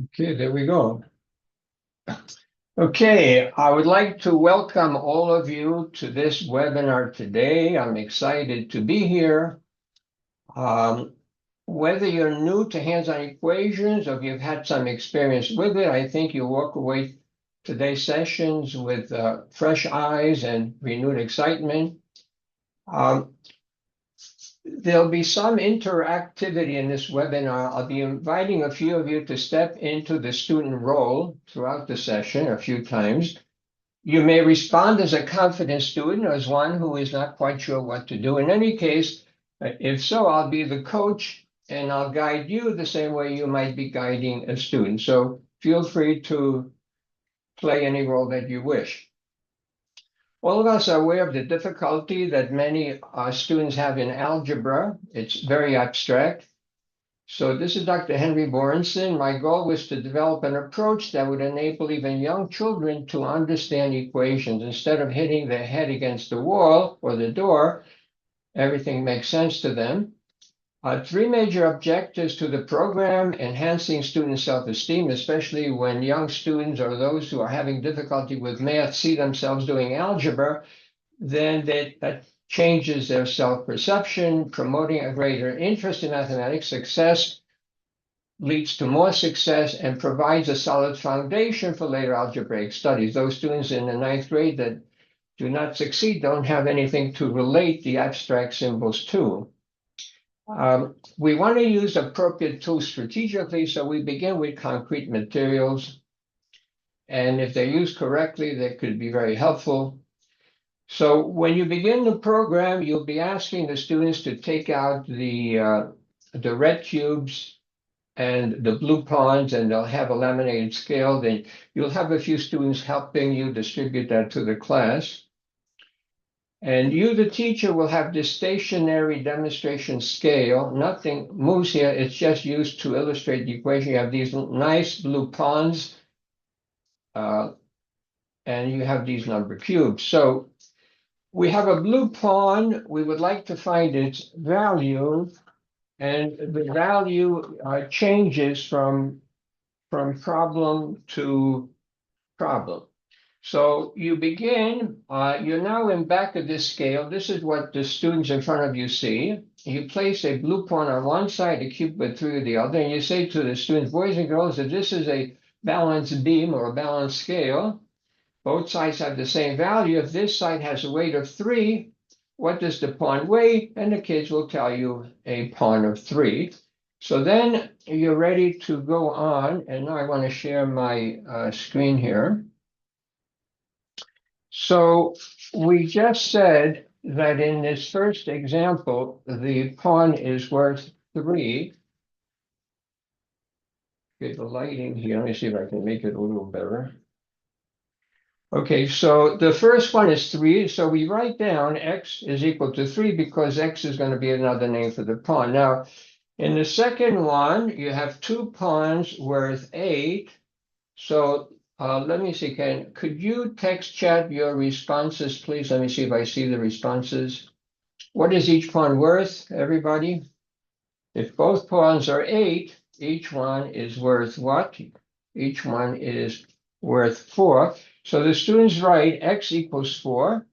Okay, there we go. Okay, I would like to welcome all of you to this webinar today. I'm excited to be here. Um, Whether you're new to hands-on equations or if you've had some experience with it, I think you'll walk away today's sessions with fresh eyes and renewed excitement. Um, There'll be some interactivity in this webinar. I'll be inviting a few of you to step into the student role throughout the session a few times. You may respond as a confident student or as one who is not quite sure what to do. In any case, if so, I'll be the coach and I'll guide you the same way you might be guiding a student. So feel free to play any role that you wish. All of us are aware of the difficulty that many students have in algebra. It's very abstract. So this is Dr. Henry Borenson. My goal was to develop an approach that would enable even young children to understand equations. Instead of hitting their head against the wall or the door, everything makes sense to them. Three major objectives to the program: enhancing student self-esteem, especially when young students or those who are having difficulty with math see themselves doing algebra, then that changes their self-perception, promoting a greater interest in mathematics. Success leads to more success and provides a solid foundation for later algebraic studies. Those students in the ninth grade that do not succeed don't have anything to relate the abstract symbols to. We want to use appropriate tools strategically, so we begin with concrete materials. And if they're used correctly, they could be very helpful. So when you begin the program, you'll be asking the students to take out the red cubes and the blue pawns, and they'll have a laminated scale. Then you'll have a few students helping you distribute that to the class. And you, the teacher, will have this stationary demonstration scale. Nothing moves here. It's just used to illustrate the equation. You have these nice blue pawns, and you have these number cubes. So we have a blue pawn. We would like to find its value, and the value changes from problem to problem. So you begin, you're now in back of this scale. This is what the students in front of you see. You place a blue pawn on one side, a cube with three on the other, and you say to the students, boys and girls, that this is a balanced beam or a balanced scale. Both sides have the same value. If this side has a weight of 3, what does the pawn weigh? And the kids will tell you a pawn of 3. So then you're ready to go on. And now I want to share my screen here. So we just said that in this first example, the pawn is worth 3. Get the lighting here. Let me see if I can make it a little better. Okay, so the first one is 3. So we write down x is equal to 3 because x is going to be another name for the pawn. Now, in the second one, you have 2 pawns worth 8. So let me see, could you text chat your responses, please? Let me see if I see the responses. What is each pawn worth, everybody? If both pawns are 8, each one is worth what? Each one is worth 4. So the students write x equals 4.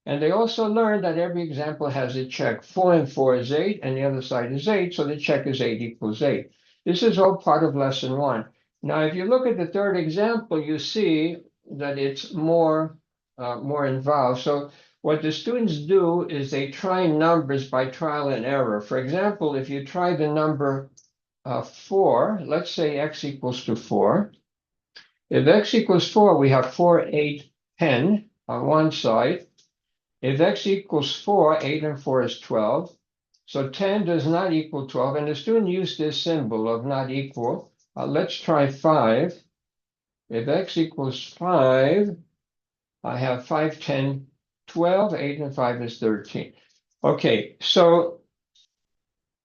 And they also learn that every example has a check. 4 and 4 is 8, and the other side is 8, so the check is 8 equals 8. This is all part of lesson 1. Now, if you look at the third example, you see that it's more involved. So what the students do is they try numbers by trial and error. For example, if you try the number 4, let's say x equals to 4. If x equals 4, we have 4, 8, 10 on one side. If x equals 4, 8 and 4 is 12. So 10 does not equal 12. And the student used this symbol of not equal. Let's try 5. If x equals 5, I have 5, 10, 12. 8 and 5 is 13. Okay, so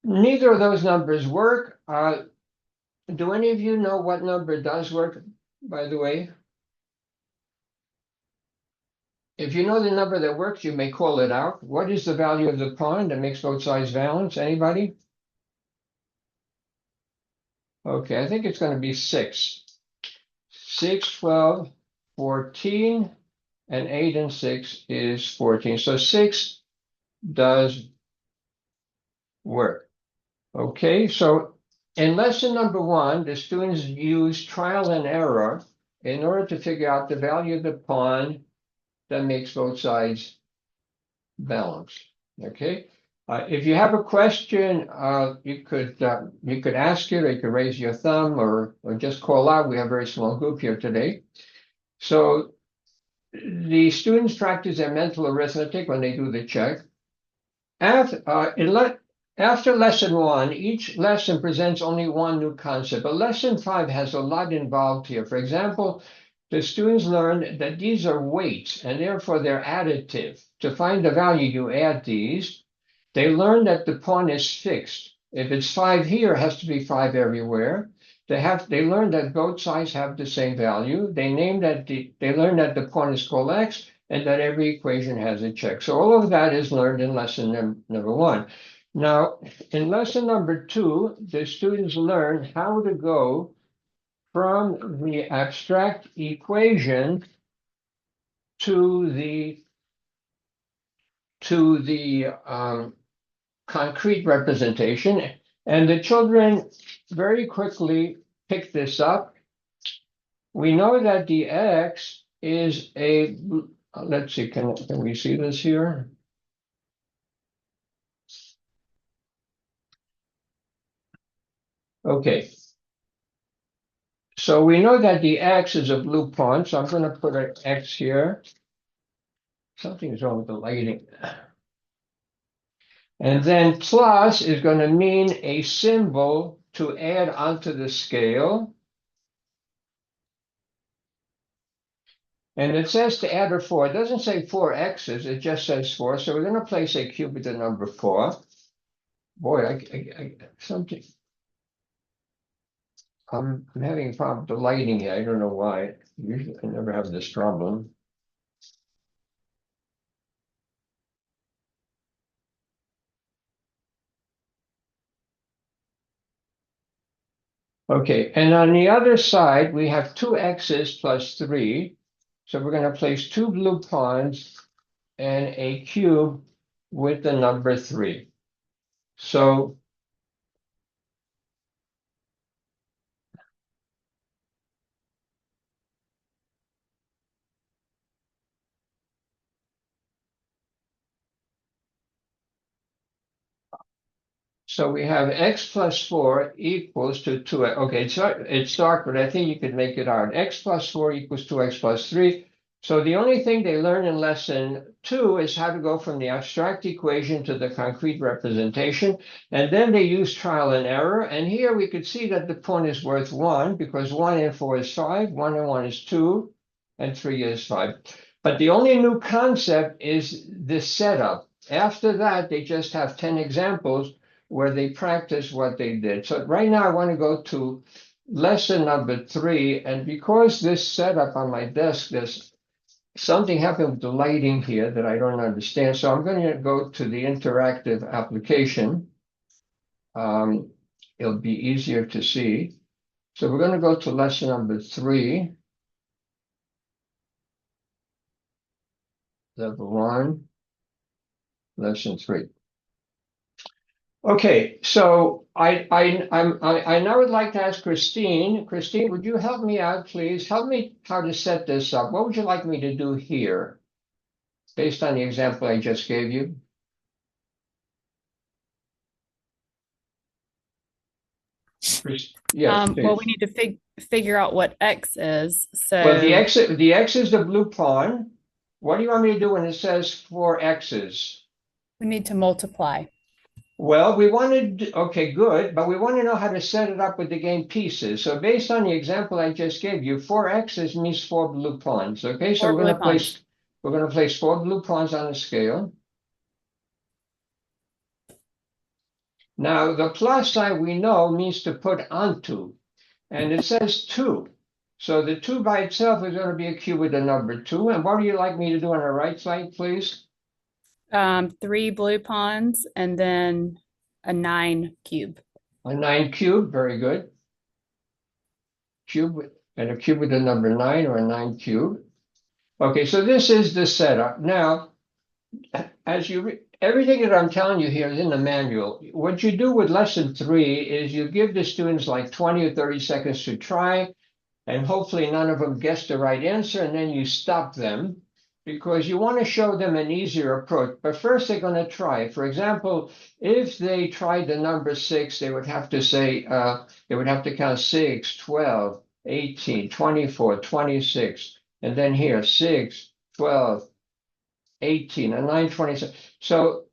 neither of those numbers work. Do any of you know what number does work, by the way? If you know the number that works, you may call it out. What is the value of the pawn that makes both sides balance? Anybody? Okay, I think it's going to be 6. 6, 12, 14, and 8 and 6 is 14. So 6 does work. Okay, so in lesson number 1, the students use trial and error in order to figure out the value of the pawn that makes both sides balance. Okay, if you have a question, you could ask it, or you could raise your thumb, or just call out. We have a very small group here today. So the students practice their mental arithmetic when they do the check. After lesson 1, each lesson presents only one new concept, but lesson 5 has a lot involved here. For example, the students learn that these are weights and therefore they're additive. To find the value, you add these. They learn that the pawn is fixed. If it's 5 here, it has to be 5 everywhere. They learn that both sides have the same value. They learn that the pawn is called X and that every equation has a check. So all of that is learned in lesson number 1. Now, in lesson number 2, the students learn how to go from the abstract equation to the concrete representation, and the children very quickly pick this up. We know that the X is a, let's see, can we see this here? Okay. So we know that the X is a blue pawn, so I'm going to put an X here. Something's wrong with the lighting. And then plus is going to mean a symbol to add onto the scale. And it says to add or 4. It doesn't say 4 x's, it just says 4. So we're going to place a cube with the number 4. Boy, something. I'm having a problem with the lighting here. I don't know why. Usually I never have this problem. Okay, and on the other side, we have 2 x's plus 3. So we're going to place 2 blue pawns and a cube with the number 3. So So we have x plus 4 equals to 2. Okay, it's dark, but I think you could make it hard. X plus 4 equals 2x plus 3. So the only thing they learn in lesson 2 is how to go from the abstract equation to the concrete representation. And then they use trial and error. And here we could see that the pawn is worth 1 because 1 and 4 is 5, 1 and 1 is 2, and 3 is 5. But the only new concept is the setup. After that, they just have 10 examples where they practice what they did. So right now I want to go to lesson number 3. And because this setup on my desk, there's something happened with the lighting here that I don't understand. So I'm going to go to the interactive application. It'll be easier to see. So we're going to go to lesson number 3. Level 1, lesson 3. Okay, so I now would like to ask Christine. Christine, would you help me out, please? Help me how to set this up. What would you like me to do here, based on the example I just gave you? Yes, Well, we please. need to figure out what X is. Well, the So X is the blue pawn. What do you want me to do when it says 4 X's? we need to multiply. Well, we wanted, okay, good, but we want to know how to set it up with the game pieces. So based on the example I just gave you, 4 X's means 4 blue pawns. Okay, so Four blue pawns. we're going to place 4 blue pawns on the scale. Now the plus sign we know means to put onto, and it says 2. So the 2 by itself is going to be a cube with the number 2. And what would you like me to do on the right side, please? 3 blue pawns and then a 9 cube. A 9 cube, very good. cube and a cube with the number 9 or a 9 cube. Okay, so this is the setup. Now, as you everything that I'm telling you here is in the manual. What you do with lesson 3 is you give the students like 20 or 30 seconds to try, and hopefully none of them guess the right answer, and then you stop them because you want to show them an easier approach. But first they're going to try. For example, if they tried the number 6, they would have to say, they would have to count 6, 12, 18, 24, 26, and then here 6, 12, 18, and 9, 26. So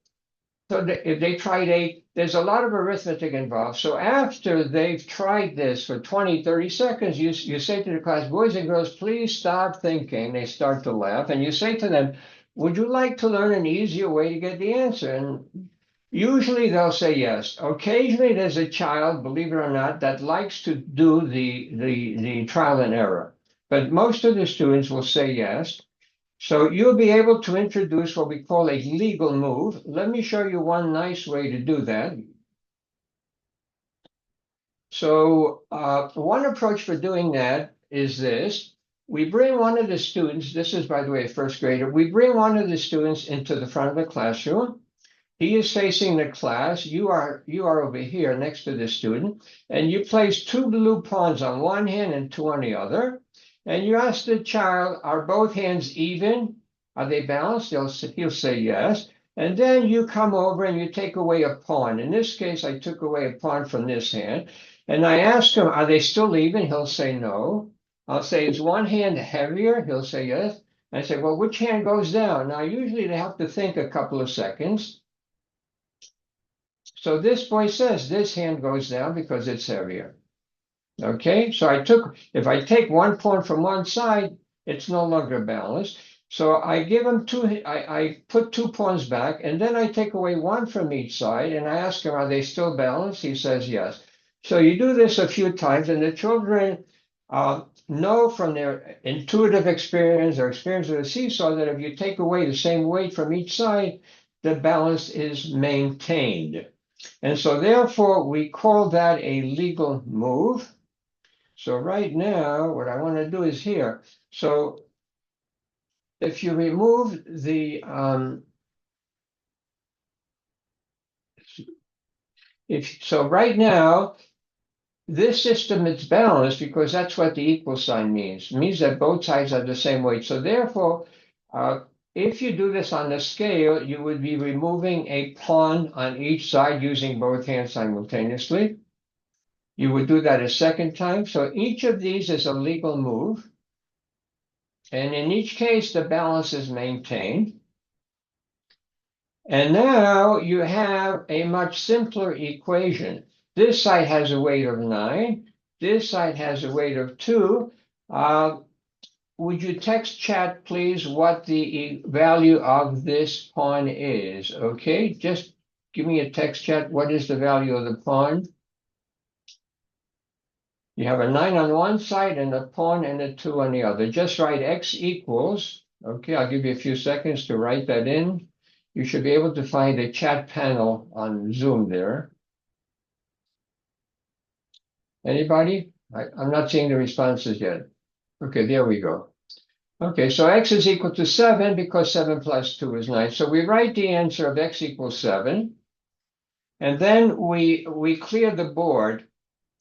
if they tried 8, there's a lot of arithmetic involved. So after they've tried this for 20, 30 seconds, you say to the class, boys and girls, please stop thinking. They start to laugh. And you say to them, would you like to learn an easier way to get the answer? And usually they'll say yes. Occasionally there's a child, believe it or not, that likes to do the trial and error. But most of the students will say yes. So you'll be able to introduce what we call a legal move. Let me show you one nice way to do that. So one approach for doing that is this. We bring one of the students, this is, by the way, a first grader, we bring one of the students into the front of the classroom. He is facing the class. You are over here next to the student, and you place 2 blue pawns on one hand and 2 on the other. And you ask the child, are both hands even? Are they balanced? He'll say yes. And then you come over and you take away a pawn. In this case, I took away a pawn from this hand. And I ask him, are they still even? He'll say no. I'll say, is one hand heavier? He'll say yes. I say, well, which hand goes down? Now, usually they have to think a couple of seconds. So this boy says this hand goes down because it's heavier. Okay, so if I take one pawn from one side, it's no longer balanced. So I give him I put 2 pawns back, and then I take away one from each side, and I ask him, are they still balanced? He says yes. So you do this a few times, and the children know from their intuitive experience or experience with a seesaw that if you take away the same weight from each side, the balance is maintained. And so therefore, we call that a legal move. So right now, what I want to do is here. So if you remove the, so right now, this system is balanced because that's what the equal sign means. It means that both sides are the same weight. So therefore, if you do this on the scale, you would be removing a pawn on each side using both hands simultaneously. You would do that a second time. So each of these is a legal move. And in each case, the balance is maintained. And now you have a much simpler equation. This side has a weight of 9. This side has a weight of 2. Would you text chat, please, what the value of this pawn is? Okay, just give me a text chat. What is the value of the pawn? You have a 9 on one side and a pawn and a 2 on the other. Just write x equals. Okay, I'll give you a few seconds to write that in. You should be able to find the chat panel on Zoom there. Anybody? I'm not seeing the responses yet. Okay, there we go. Okay, so x is equal to 7 because 7 plus 2 is 9. So we write the answer of x equals 7. And then we clear the board.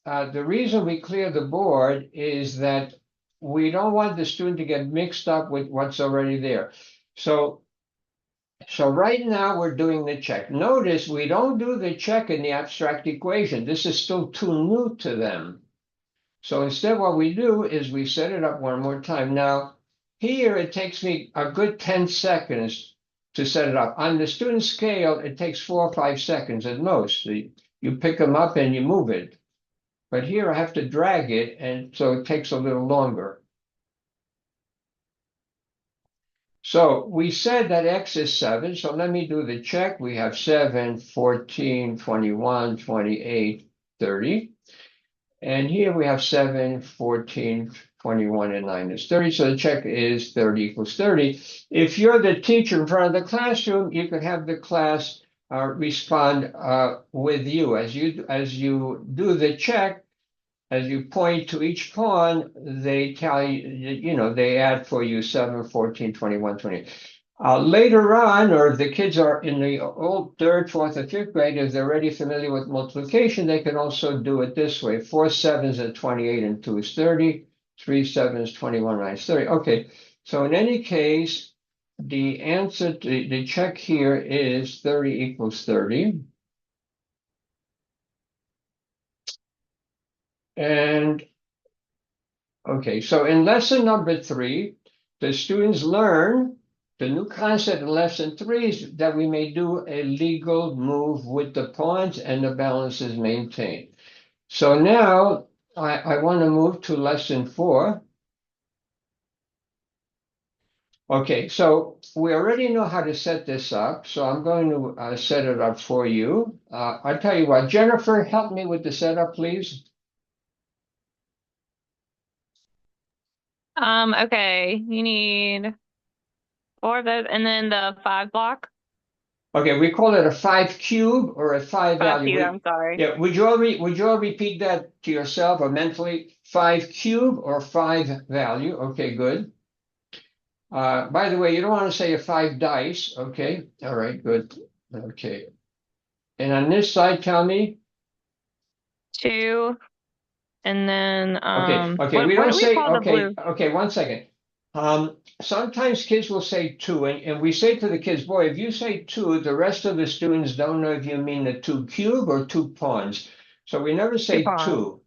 The reason we clear the board is that we don't want the student to get mixed up with what's already there. So right now we're doing the check. Notice we don't do the check in the abstract equation. This is still too new to them. So instead what we do is we set it up one more time. Now here it takes me a good 10 seconds to set it up. On the student scale, it takes 4 or 5 seconds at most. You pick them up and you move it. But here I have to drag it, and so it takes a little longer. So we said that x is 7, so let me do the check. We have 7, 14, 21, 28, 30. And here we have 7, 14, 21, and 9 is 30. So the check is 30 equals 30. If you're the teacher in front of the classroom, you could have the class respond with you. As you do the check, as you point to each pawn, they tell you, they add for you 7, 14, 21, 20. Later on, or if the kids are in the old third, fourth, or fifth grade, if they're already familiar with multiplication, they can also do it this way. 4 sevens are 28 and 2 is 30. 3 sevens, 21, 9 is 30. Okay, so in any case, the answer to the check here is 30 equals 30. And okay, so in lesson number 3, the students learn the new concept in lesson 3 is that we may do a legal move with the pawns and the balance is maintained. So now I want to move to lesson 4. Okay, so we already know how to set this up, so I'm going to set it up for you. I'll tell you what, Jennifer, help me with the setup, please. Okay, you need 4 of those, and then the 5 block. Okay, we call it a 5 cube or a 5 5 value. cube, I'm sorry. Yeah, would you all repeat that to yourself or mentally? 5 cube or 5 value? Okay, good. By the way, you don't want to say a 5 dice. Okay, all right, good. Okay, and on this side, tell me. 2, and then Okay, we what don't do we say, call the blue? okay, 1 second. Sometimes kids will say 2, and we say to the kids, boy, if you say 2, the rest of the students don't know if you mean the 2 cube or 2 pawns. So we never 2 say pawns. 2.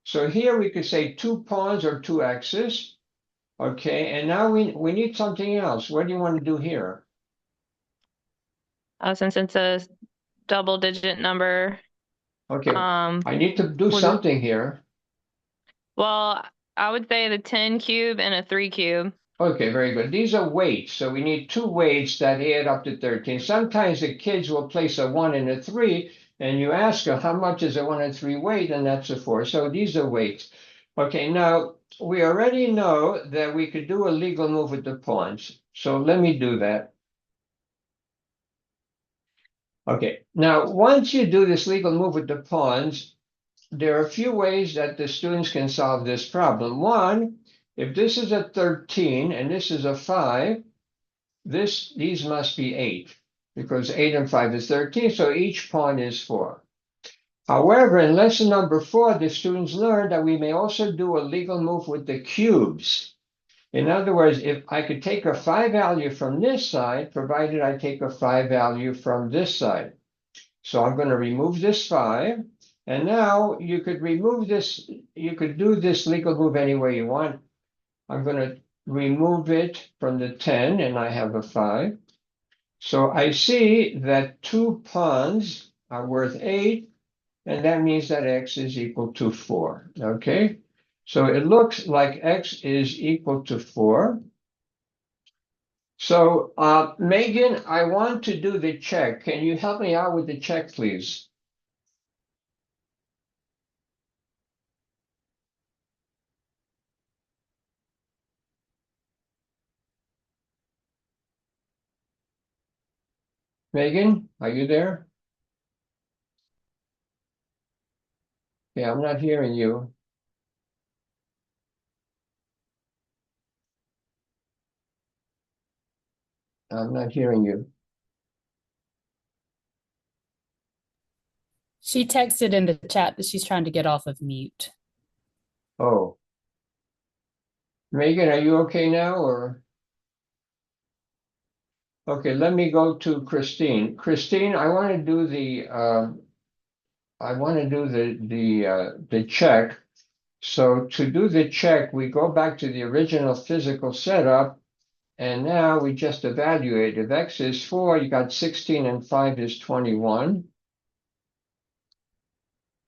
So here we could say 2 pawns or 2 x's. Okay, and now we need something else. What do you want to do here? Since it's a double digit number. Okay, I need to do What is, something here. well, I would say the 10 cube and a 3 cube. Okay, very good. These are weights, so we need 2 weights that add up to 13. Sometimes the kids will place a 1 and a 3, and you ask her, how much is a 1 and 3 weight? And that's a 4. So these are weights. Okay, now we already know that we could do a legal move with the pawns. So let me do that. Okay, now once you do this legal move with the pawns, there are a few ways that the students can solve this problem. One, if this is a 13 and this is a 5, these must be 8 because 8 and 5 is 13, so each pawn is 4. However, in lesson number 4, the students learned that we may also do a legal move with the cubes. In other words, if I could take a 5 value from this side, provided I take a 5 value from this side. So I'm going to remove this 5. And now you could remove this, you could do this legal move any way you want. I'm going to remove it from the 10 and I have a 5. So I see that 2 pawns are worth 8, and that means that x is equal to 4. Okay, so it looks like x is equal to 4. So Megan, I want to do the check. Can you help me out with the check, please? Megan, are you there? Yeah, I'm not hearing you. I'm not hearing you. She texted in the chat that she's trying to get off of mute. Oh, Megan, are you okay now or? Okay, let me go to Christine. Christine, I want to do the check. So to do the check, we go back to the original physical setup, and now we just evaluate. If x is 4, you got 16 and 5 is 21.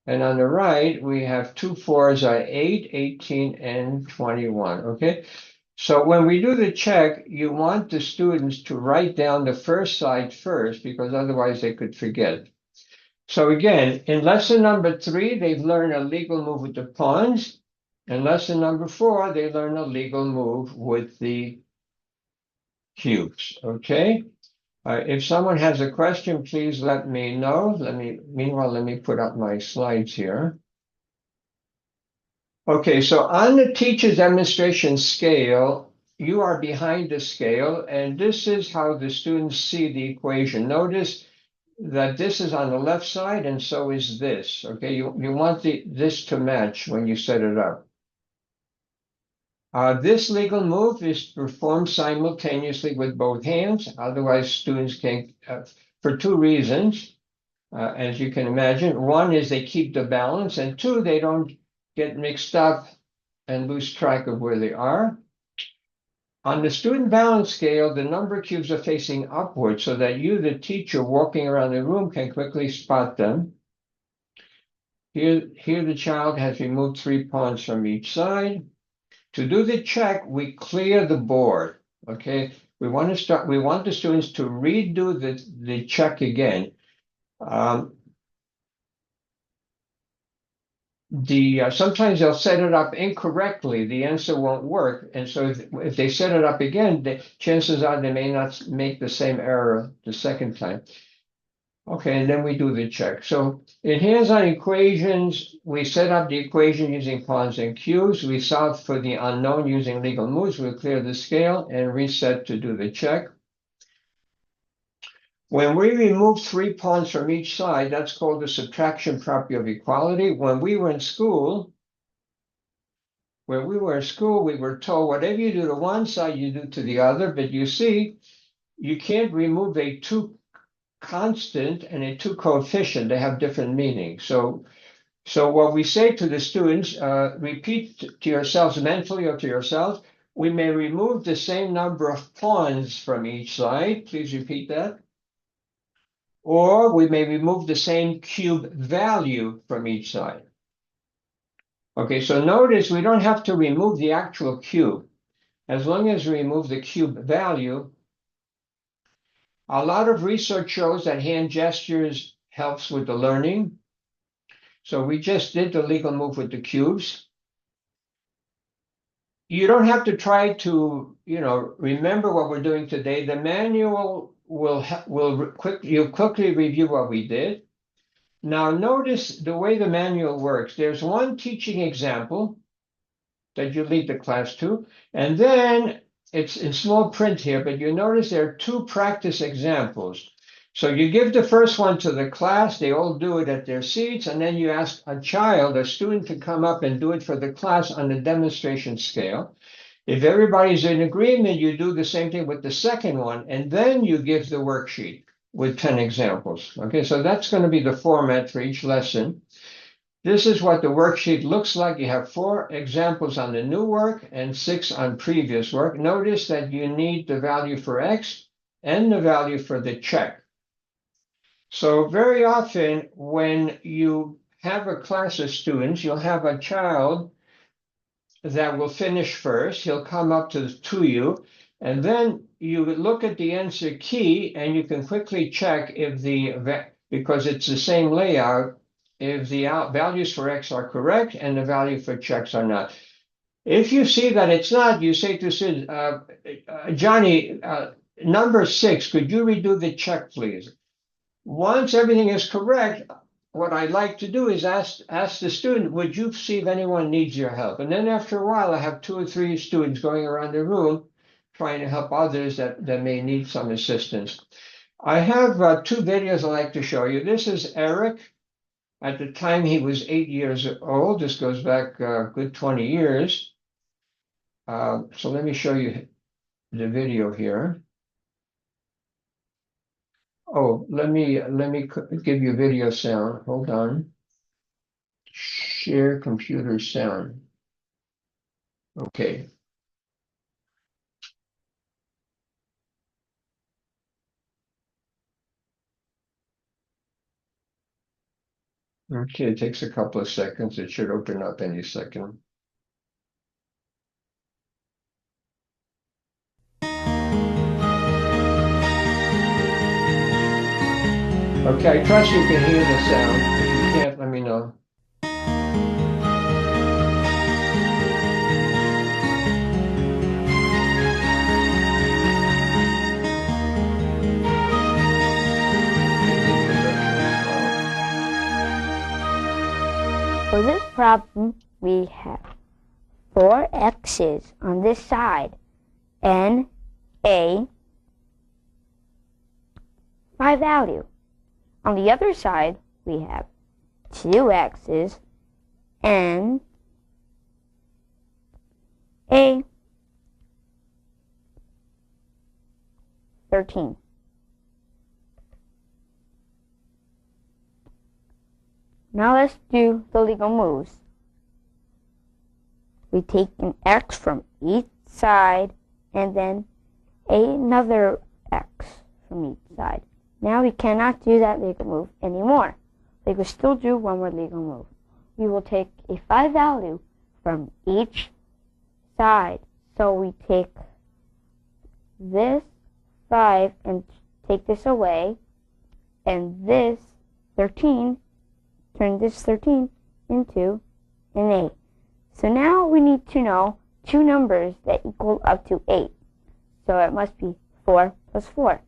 And on the right, we have 2 4s are 8, 18, and 21. Okay. So when we do the check, you want the students to write down the first side first, because otherwise they could forget. So again, in lesson number 3, they've learned a legal move with the pawns. In lesson number 4, they learn a legal move with the cubes. Okay. If someone has a question, please let me know. Meanwhile, let me put up my slides here. Okay, so on the teacher demonstration scale, you are behind the scale, and this is how the students see the equation. Notice that this is on the left side, and so is this. Okay, you want this to match when you set it up. This legal move is performed simultaneously with both hands. Otherwise, students can, for two reasons, as you can imagine. One is they keep the balance, and two, they don't get mixed up and lose track of where they are. On the student balance scale, the number cubes are facing upward so that you, the teacher walking around the room, can quickly spot them. Here the child has removed 3 pawns from each side. To do the check, we clear the board. Okay, we want the students to redo the check again. Sometimes they'll set it up incorrectly. The answer won't work, and so if they set it up again, the chances are they may not make the same error the second time. Okay, and then we do the check. So in hands-on equations, we set up the equation using pawns and cubes. We solve for the unknown using legal moves. We clear the scale and reset to do the check. When we remove 3 pawns from each side, that's called the subtraction property of equality. When we were in school, we were told whatever you do to one side, you do to the other. But you see, you can't remove a 2 constant and a 2 coefficient. They have different meanings. So what we say to the students, repeat to yourselves mentally or to yourselves, we may remove the same number of pawns from each side. Please repeat that. Or we may remove the same cube value from each side. Okay, so notice we don't have to remove the actual cube. As long as we remove the cube value, a lot of research shows that hand gestures helps with the learning. So we just did the legal move with the cubes. You don't have to try to, remember what we're doing today. The manual you'll quickly review what we did. Now notice the way the manual works. There's one teaching example that you lead the class to, and then it's in small print here, but you notice there are 2 practice examples. So you give the first one to the class, they all do it at their seats, and then you ask a student to come up and do it for the class on the demonstration scale. If everybody's in agreement, you do the same thing with the second one, and then you give the worksheet with 10 examples. Okay, so that's going to be the format for each lesson. This is what the worksheet looks like. You have 4 examples on the new work and 6 on previous work. Notice that you need the value for X and the value for the check. So very often when you have a class of students, you'll have a child that will finish first. He'll come up to you, and then you look at the answer key and you can quickly check if because it's the same layout, if the values for X are correct and the value for checks are not. If you see that it's not, you say to Sid, Johnny, number 6, could you redo the check, please? Once everything is correct, what I'd like to do is ask the student, would you see if anyone needs your help? And then after a while, I have 2 or 3 students going around the room trying to help others that may need some assistance. I have 2 videos I'd like to show you. This is Eric. At the time he was 8 years old. This goes back a good 20 years. So let me show you the video here. Oh, let me give you video sound. Hold on. Share computer sound. Okay. Okay, it takes a couple of seconds. It should open up any second. Okay, I trust you can hear the sound. If you can't, let me know. For this problem, we have 4 x's on this side and a 5 value. On the other side, we have 2 x's and a 13. Now let's do the legal moves. We take an x from each side and then another x from each side. Now we cannot do that legal move anymore. We can still do one more legal move. We will take a 5 value from each side. So we take this 5 and take this away, and this 13, turn this 13 into an 8. So now we need to know two numbers that equal up to 8. So it must be 4 plus 4.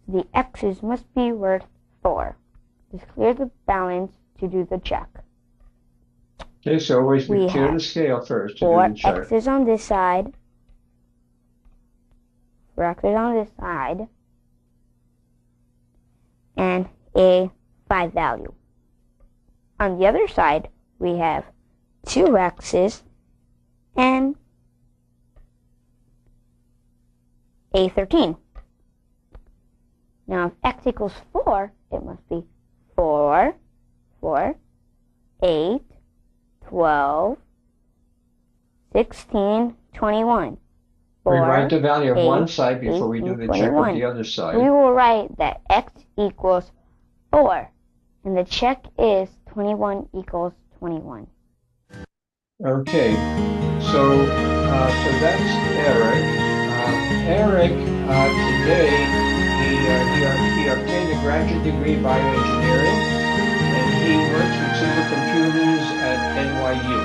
The x's must be worth 4. Just clear the balance to do the check. Okay, so always We clear the have scale first to 4 do the check. x's on this side, 4 x's on this side, and a 5 value. On the other side, we have 2 x's and a 13. Now, if x equals 4, it must be 4, 4, 8, 12, 16, 21. We write the value of 8, one side before we do the check of 21. the other side. We will write that x equals 4, and the check is 21 equals 21. Okay, so that's Eric. Eric today he obtained a graduate degree in bioengineering, and he works with supercomputers at NYU,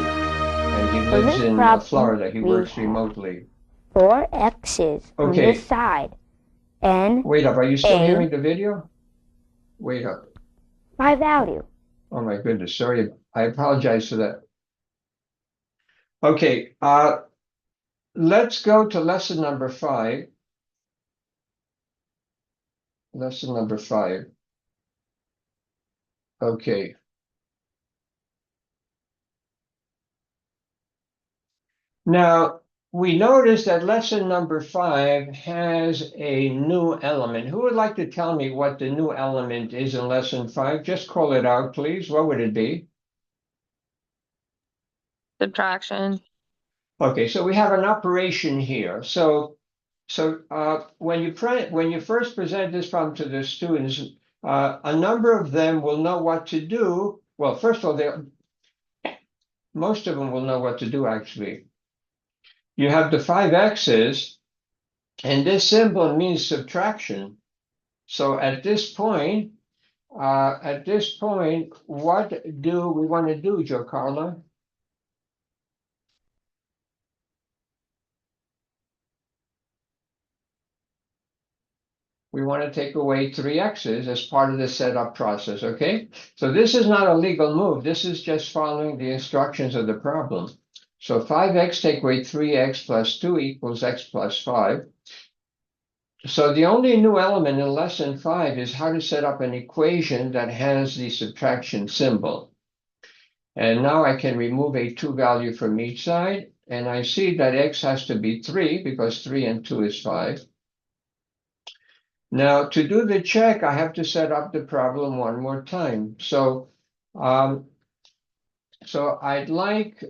and he For lives this in problem, Florida. He we works have remotely. 4 x's on Okay. this side and Wait up, are you still A. hearing the video? Wait up. 5 value. Oh my goodness, sorry. I apologize for that. Okay, let's go to lesson number 5. Lesson number 5. Okay. Now, we notice that lesson number 5 has a new element. Who would like to tell me what the new element is in lesson 5? Just call it out, please. What would it be? Subtraction. Okay, so we have an operation here. So when you first present this problem to the students, a number of them will know what to do. Well, first of all, most of them will know what to do, actually. You have the 5 x's, and this symbol means subtraction. So at this point, what do we want to do, Jo Carla? We want to take away 3 x's as part of the setup process, okay? So this is not a legal move. This is just following the instructions of the problem. So 5x take away 3x plus 2 equals x plus 5. So the only new element in lesson 5 is how to set up an equation that has the subtraction symbol. And now I can remove a 2 value from each side, and I see that x has to be 3 because 3 and 2 is 5. Now, to do the check, I have to set up the problem one more time. So I'd like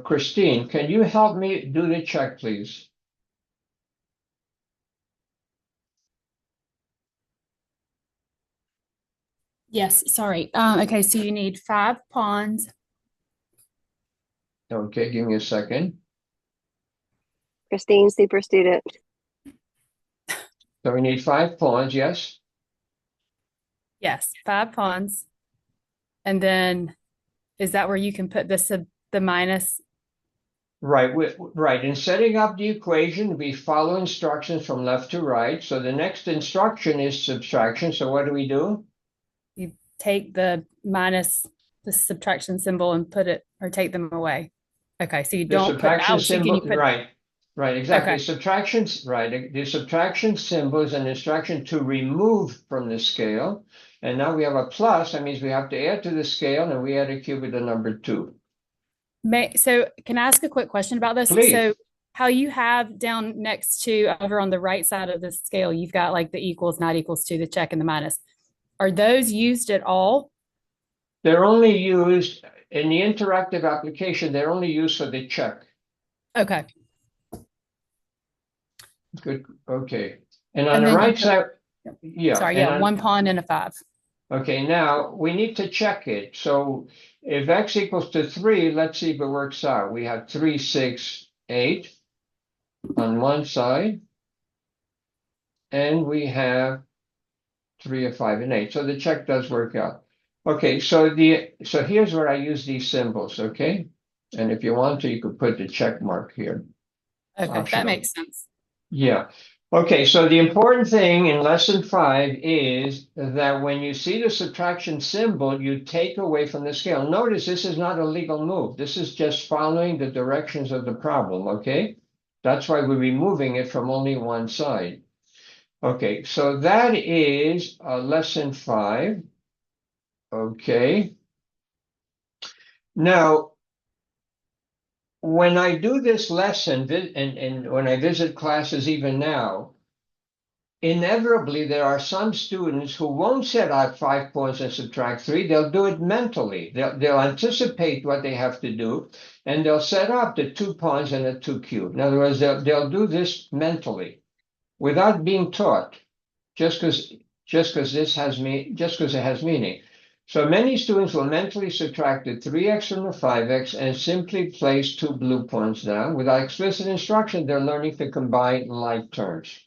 Christine, can you help me do the check, please? Yes, sorry. Okay, so you need 5 pawns. Okay, give me a second. Christine, super student. So we need 5 pawns, yes? Yes, 5 pawns. And then is that where you can put the minus? Right, right. In setting up the equation, we follow instructions from left to right. So the next instruction is subtraction. So what do? You take the minus the subtraction symbol and put it or take them away. Okay, so you The don't put the subtraction outside, can symbol, you put right, exactly. okay. Subtractions, right. The subtraction symbol is an instruction to remove from the scale. And now we have a plus. That means we have to add to the scale, and we add a cube with the number 2. So can I ask a quick question about this? Please. So how you have down next to over on the right side of the scale, you've got like the equals, not equals to, the check and the minus. Are those used at all? They're only used in the interactive application. They're only used for the check. Okay. Good. Okay. And on And the then right side, yeah. sorry, and yeah, on- 1 pawn and a 5. Okay, now we need to check it. So if x equals to 3, let's see if it works out. We have 3, 6, 8 on one side, and we have 3 and 5 and 8. So the check does work out. Okay, so here's where I use these symbols, okay? And if you want to, you could put the check mark here. Okay, that Optional. makes sense. Yeah. Okay, so the important thing in lesson 5 is that when you see the subtraction symbol, you take away from the scale. Notice this is not a legal move. This is just following the directions of the problem, okay? That's why we're removing it from only one side. Okay, so that is lesson 5. Okay. Now, when I do this lesson, and when I visit classes even now, inevitably there are some students who won't set out 5 points and subtract 3. They'll do it mentally. They'll anticipate what they have to do, and they'll set up the 2 pawns and a 2 cube. In other words, they'll do this mentally without being taught, just because it has meaning. So many students will mentally subtract the 3x from the 5x and simply place 2 blue points down. Without explicit instruction, they're learning to combine like terms.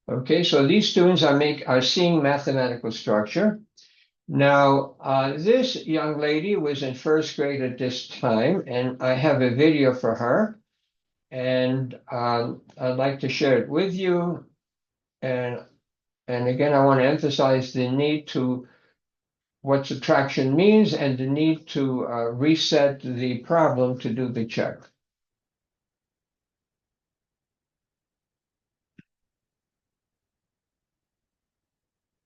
Okay, so these students are seeing mathematical structure. Now, this young lady was in first grade at this time, and I have a video for her, and I'd like to share it with you. And again, I want to emphasize the need to what subtraction means and the need to reset the problem to do the check.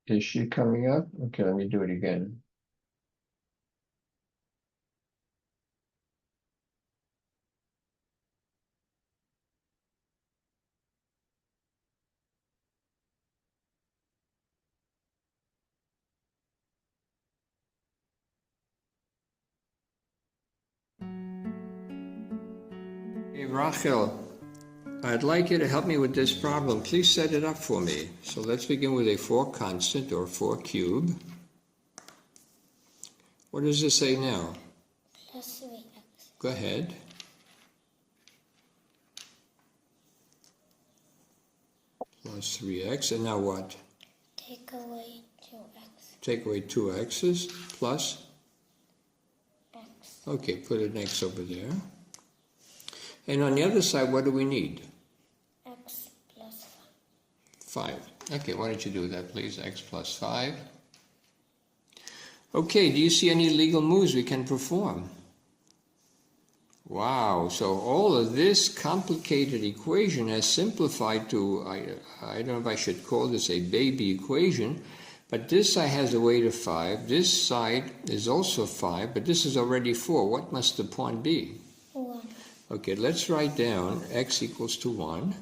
Is she coming up? Okay, let me do it again. Hey, Rachel, I'd like you to help me with this problem. Please set it up for me. So let's begin with a 4 constant or 4 cube. What does it say now? Plus 3x. Go ahead. Plus 3x, and now what? Take away 2x. Take away 2 x's plus? X. Okay, put an x over there. And on the other side, what do we need? X plus 5. Okay, why don't you do that, please? X plus 5. Okay, do you see any legal moves we can perform? Wow, so all of this complicated equation has simplified to, I don't know if I should call this a baby equation, but this side has a weight of 5. This side is also 5, but this is already 4. What must the point be? 1. Okay, let's write down x equals to 1.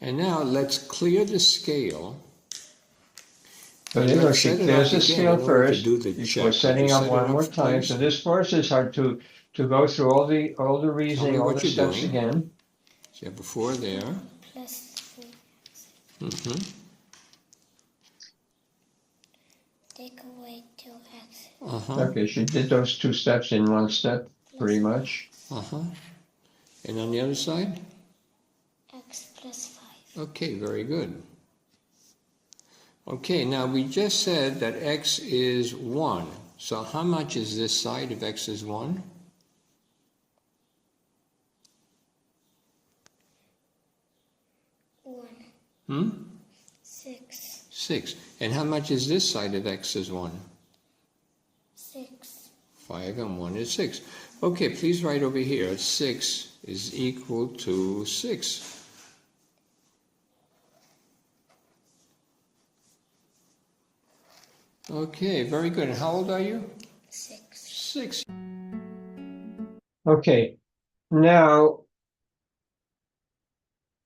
And now let's clear the scale. So there she clears the scale first before setting up one more time. So this forces her to go through all the reasoning, all the steps again. So you have a 4 there. Plus 3x. Mm-hmm. Take away 2x. Uh-huh. Okay, she did those 2 steps in one step, pretty much. Uh-huh. And on the other side? X plus 5. Okay, very good. Okay, now we just said that x is 1. So how much is this side if x is 1? 1. Hmm? 6. 6. And how much is this side of x is 1? 6. 5 and 1 is 6. Okay, please write over here, 6 is equal to 6. Okay, very good. And how old are you? 6. 6. Okay, now,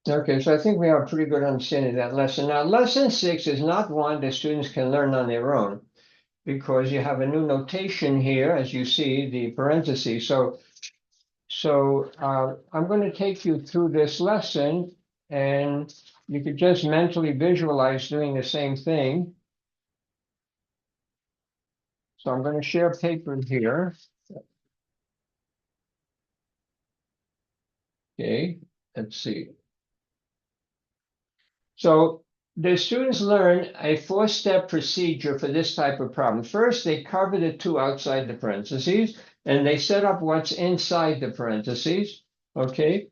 okay, so I think we have a pretty good understanding of that lesson. Now, lesson 6 is not one that students can learn on their own because you have a new notation here, as you see, the parentheses. So I'm going to take you through this lesson, and you could just mentally visualize doing the same thing. So I'm going to share paper here. Okay, let's see. So the students learn a 4-step procedure for this type of problem. First, they cover the 2 outside the parentheses, and they set up what's inside the parentheses. Okay.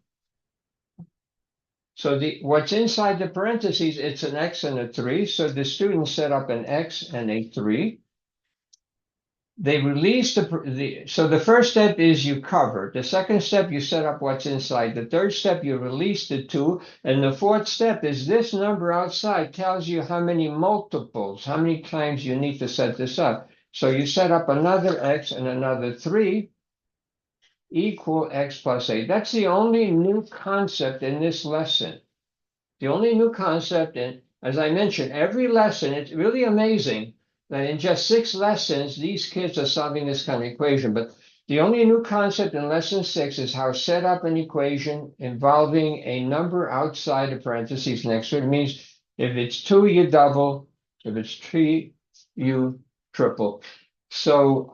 So what's inside the parentheses, it's an x and a 3. So the students set up an x and a 3. They release so the first step is you cover. The second step, you set up what's inside. The third step, you release the 2. And the fourth step is this number outside tells you how many multiples, how many times you need to set this up. So you set up another x and another 3 equal x plus 8. That's the only new concept in this lesson. The only new concept, and as I mentioned, every lesson, it's really amazing that in just 6 lessons, these kids are solving this kind of equation. But the only new concept in lesson 6 is how to set up an equation involving a number outside the parentheses next to it. It means if it's 2, you double. If it's 3, you triple. So,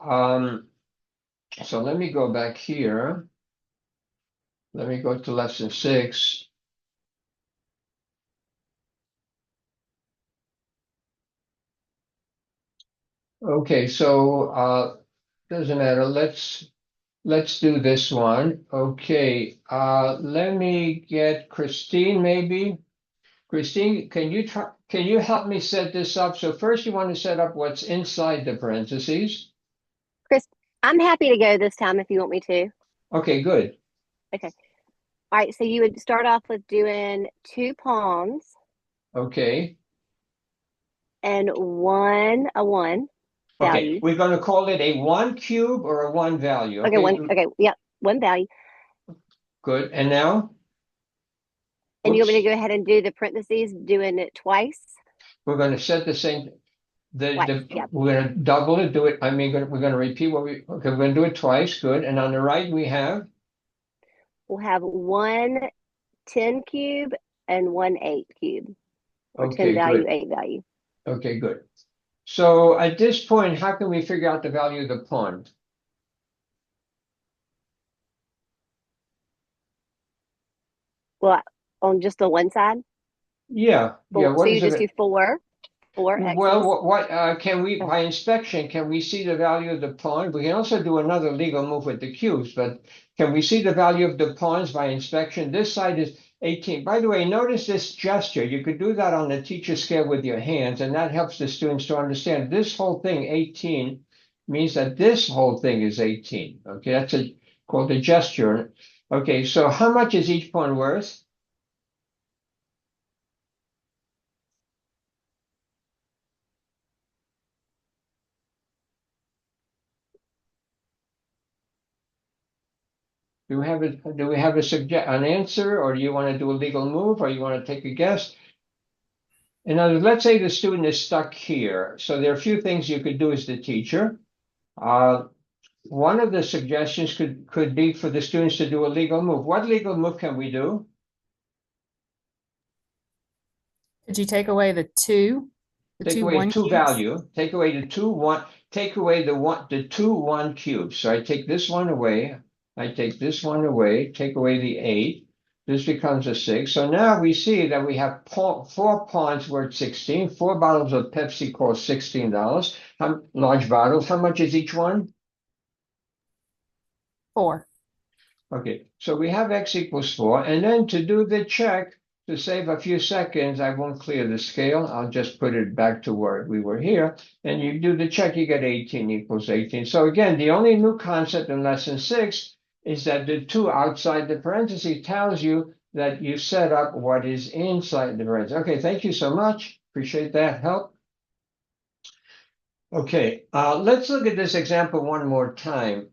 so let me go back here. Let me go to lesson 6. Okay, so doesn't matter. Let's do this one. Okay, let me get Christine maybe. Christine, can you help me set this up? So first you want to set up what's inside the parentheses. Chris, I'm happy to go this time if you want me to. Okay, good. Okay. All right. So you would start off with doing 2 pawns Okay. and a 1 Okay, value. we're going to call it a 1 cube or a 1 value. Okay. Okay. Yep. 1 value. Good. And now? And you want me to Oops. go ahead and do the parentheses, doing it twice? We're going to set the same. Twice. Yep. We're going to double it. Do it. I mean, we're going to repeat what we. Okay, we're going to do it twice. Good. And on the right we have. We'll have 1 10 cube and 1 8 cube. Or Okay, 10 value, good. 8 value. Okay, good. So at this point, how can we figure out the value of the pawn? Well, on just the one side? Yeah. So What you is just it? do 4 X's. Well, what can we, by inspection, can we see the value of the pawn? We can also do another legal move with the cubes, but can we see the value of the pawns by inspection? This side is 18. By the way, notice this gesture. You could do that on the teacher scale with your hands, and that helps the students to understand this whole thing, 18, means that this whole thing is 18. Okay, that's called a gesture. Okay, so how much is each pawn worth? Do we have an answer, or do you want to do a legal move, or you want to take a guess? In other words, let's say the student is stuck here. So there are a few things you could do as the teacher. One of the suggestions could be for the students to do a legal move. What legal move can we do? Could you take away the 2? Take away 2 value. Take away the 2 1. Take away the 2 1 cubes. So I take this one away. I take this one away. Take away the 8. This becomes a 6. So now we see that we have 4 pawns worth 16. 4 bottles of Pepsi cost $16. Large bottles. How much is each one? 4. Okay, so we have x equals 4. And then to do the check, to save a few seconds, I won't clear the scale. I'll just put it back to where we were here. And you do the check, you get 18 equals 18. So again, the only new concept in lesson 6 is that the 2 outside the parenthesis tells you that you set up what is inside the parenthesis. Okay, thank you so much. Appreciate that help. Okay, let's look at this example one more time.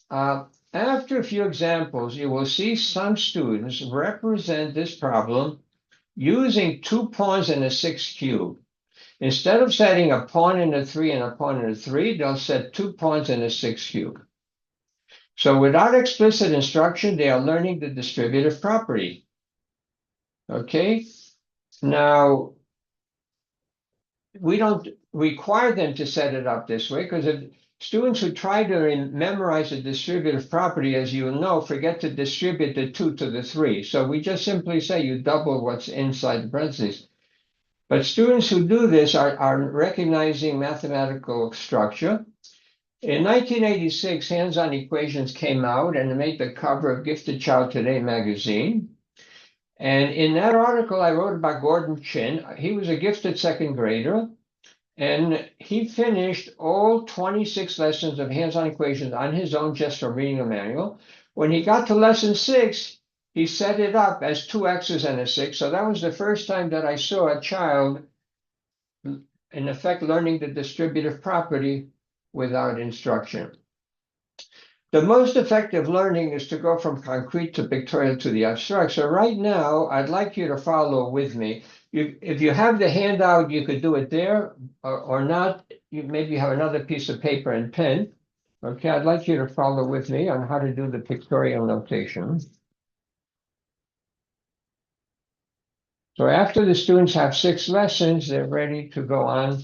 After a few examples, you will see some students represent this problem using 2 pawns and a 6 cube. Instead of setting a pawn and a 3 and a pawn and a 3, they'll set 2 pawns and a 6 cube. So without explicit instruction, they are learning the distributive property. Okay, now we don't require them to set it up this way, because if students who try to memorize the distributive property, as you know, forget to distribute the 2 to the 3. So we just simply say you double what's inside the parentheses. But students who do this are recognizing mathematical structure. In 1986, Hands-On Equations came out and made the cover of Gifted Child Today magazine. And in that article, I wrote about Gordon Chin. He was a gifted second grader, and he finished all 26 lessons of Hands-On Equations on his own just from reading a manual. When he got to lesson 6, he set it up as 2 X's and a 6. So that was the first time that I saw a child, in effect, learning the distributive property without instruction. The most effective learning is to go from concrete to pictorial to the abstract. So right now, I'd like you to follow with me. If you have the handout, you could do it there, or not. You maybe have another piece of paper and pen. Okay, I'd like you to follow with me on how to do the pictorial notation. So after the students have 6 lessons, they're ready to go on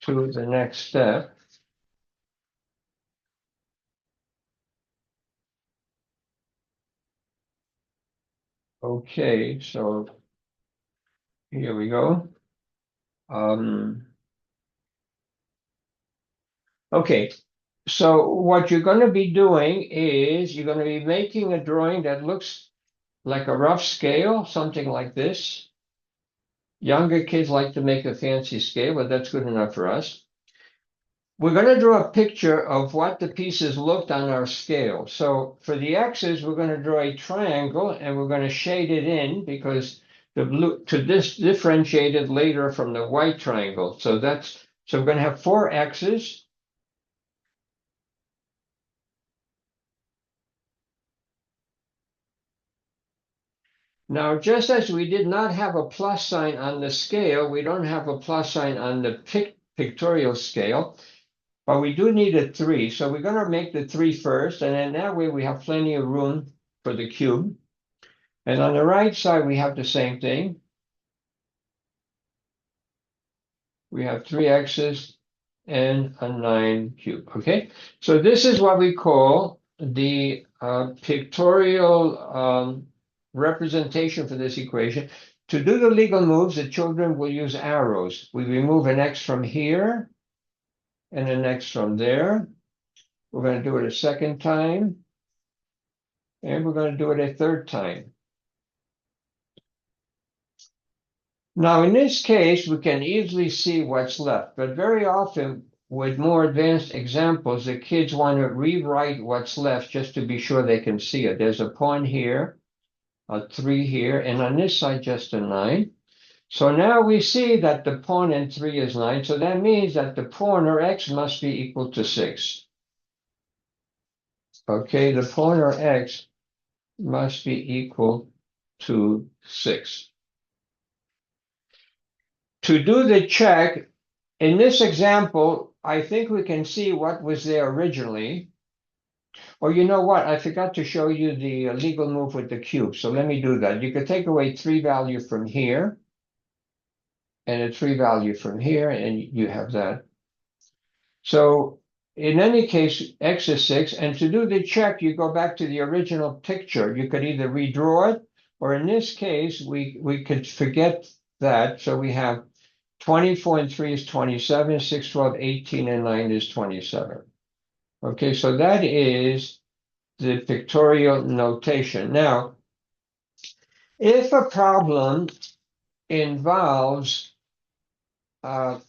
to the next step. Okay, so here we go. Okay, so what you're going to be doing is you're going to be making a drawing that looks like a rough scale, something like this. Younger kids like to make a fancy scale, but that's good enough for us. We're going to draw a picture of what the pieces looked on our scale. So for the X's, we're going to draw a triangle, and we're going to shade it in because the blue to differentiate it later from the white triangle. So we're going to have 4 X's. Now, just as we did not have a plus sign on the scale, we don't have a plus sign on the pictorial scale, but we do need a 3. So we're going to make the 3 first, and then that way we have plenty of room for the cube. And on the right side, we have the same thing. We have 3 X's and a 9 cube, okay? So this is what we call the pictorial representation for this equation. To do the legal moves, the children will use arrows. We remove an X from here and an X from there. We're going to do it a second time, and we're going to do it a third time. Now, in this case, we can easily see what's left, but very often with more advanced examples, the kids want to rewrite what's left just to be sure they can see it. There's a pawn here, a 3 here, and on this side, just a 9. So now we see that the pawn and 3 is 9. So that means that the pawn, or X, must be equal to 6. Okay, the pawn, or X, must be equal to 6. To do the check, in this example, I think we can see what was there originally. Or you know what? I forgot to show you the legal move with the cube. So let me do that. You could take away 3 value from here and a 3 value from here, and you have that. So in any case, X is 6. And to do the check, you go back to the original picture. You could either redraw it, or in this case, we could forget that. So we have 24 and 3 is 27, 6, 12, 18, and 9 is 27. Okay, so that is the pictorial notation. Now, If a problem involves, you're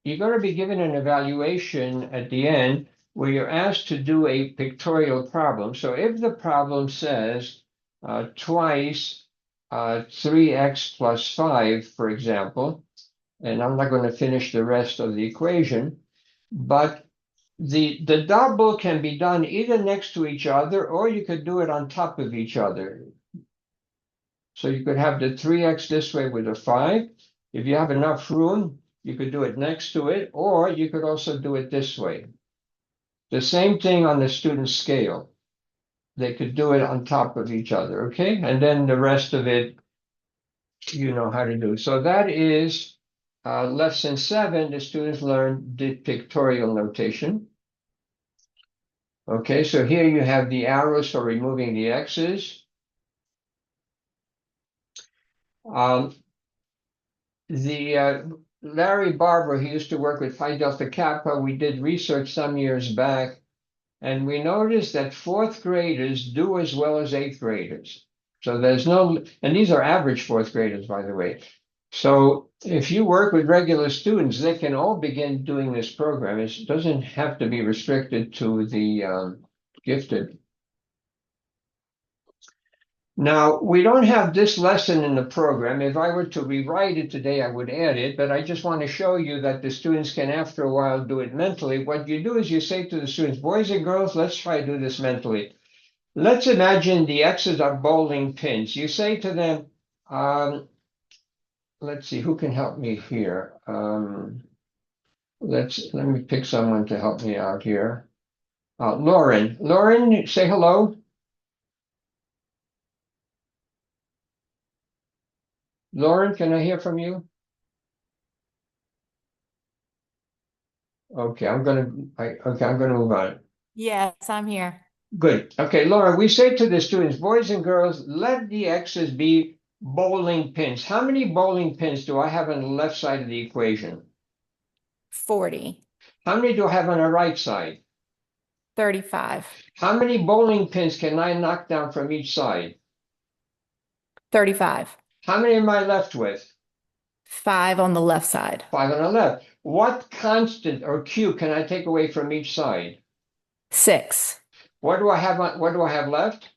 going to be given an evaluation at the end where you're asked to do a pictorial problem. So if the problem says twice 3x plus 5, for example, and I'm not going to finish the rest of the equation, but the double can be done either next to each other or you could do it on top of each other. So you could have the 3x this way with a 5. If you have enough room, you could do it next to it, or you could also do it this way. The same thing on the student scale. They could do it on top of each other, okay? And then the rest of it, you know how to do. So that is lesson 7. The students learn the pictorial notation. Okay, so here you have the arrows for removing the x's. Larry Barber, he used to work with Phi Delta Kappa. We did research some years back, and we noticed that fourth graders do as well as eighth graders. So there's no, and these are average fourth graders, by the way. So if you work with regular students, they can all begin doing this program. It doesn't have to be restricted to the gifted. Now, we don't have this lesson in the program. If I were to rewrite it today, I would add it, but I just want to show you that the students can, after a while, do it mentally. What you do is you say to the students, boys and girls, let's try to do this mentally. Let's imagine the X's are bowling pins. You say to them, let's see, who can help me here? Let me pick someone to help me out here. Lauren. Lauren, say hello. Lauren, can I hear from you? Okay, I'm gonna move on. Yes, I'm here. Good. Okay, Laura, we say to the students, boys and girls, let the X's be bowling pins. How many bowling pins do I have on the left side of the equation? 40, How many do I have on the right side? 35, How many bowling pins can I knock down from each side? 35, How many am I left with? 5 on the left side, 5 on the left. What constant or Q can I take away from each side? 6, What do I have left?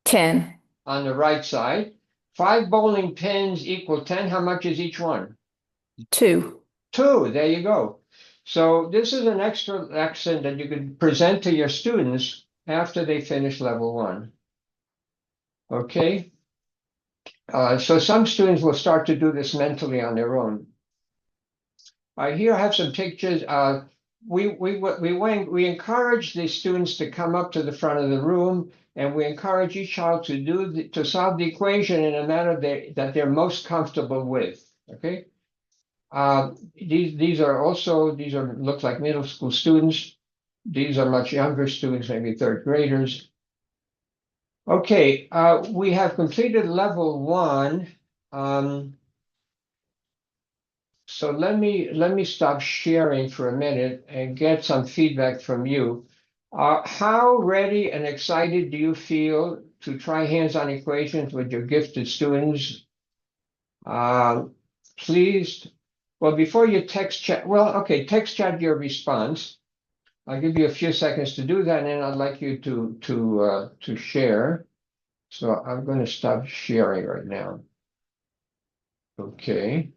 10, On the right side. 5 bowling pins equal 10. How much is each one? 2. 2. There you go. So this is an extra lesson that you could present to your students after they finish level 1. Okay. So some students will start to do this mentally on their own. Here I have some pictures. We encourage the students to come up to the front of the room, and we encourage each child to solve the equation in a manner that they're most comfortable with. Okay. These look like middle school students. These are much younger students, maybe third graders. Okay, we have completed level 1. So let me stop sharing for a minute and get some feedback from you. How ready and excited do you feel to try hands-on equations with your gifted students? Please, well, before you text chat, text chat your response. I'll give you a few seconds to do that, and then I'd like you to share. So I'm going to stop sharing right now. Okay.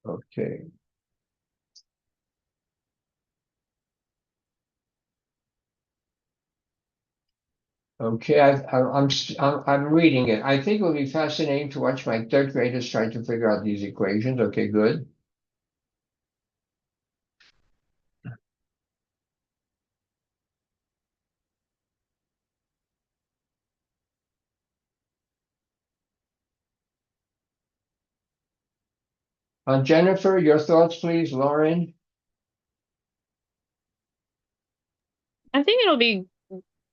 Okay. Okay, I'm reading it. I think it will be fascinating to watch my third graders try to figure out these equations. Okay, good. Jennifer, your thoughts, please. Lauren. I think it'll be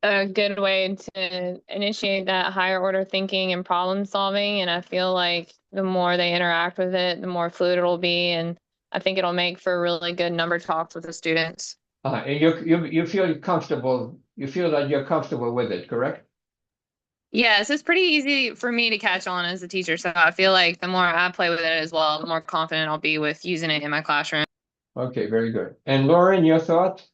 a good way to initiate that higher order thinking and problem solving. And I feel like the more they interact with it, the more fluid it'll be. And I think it'll make for really good number talks with the students. And you feel comfortable, you feel that you're comfortable with it, correct? Yes, it's pretty easy for me to catch on as a teacher. So I feel like the more I play with it as well, the more confident I'll be with using it in my classroom. Okay, very good. And Lauren, your thought?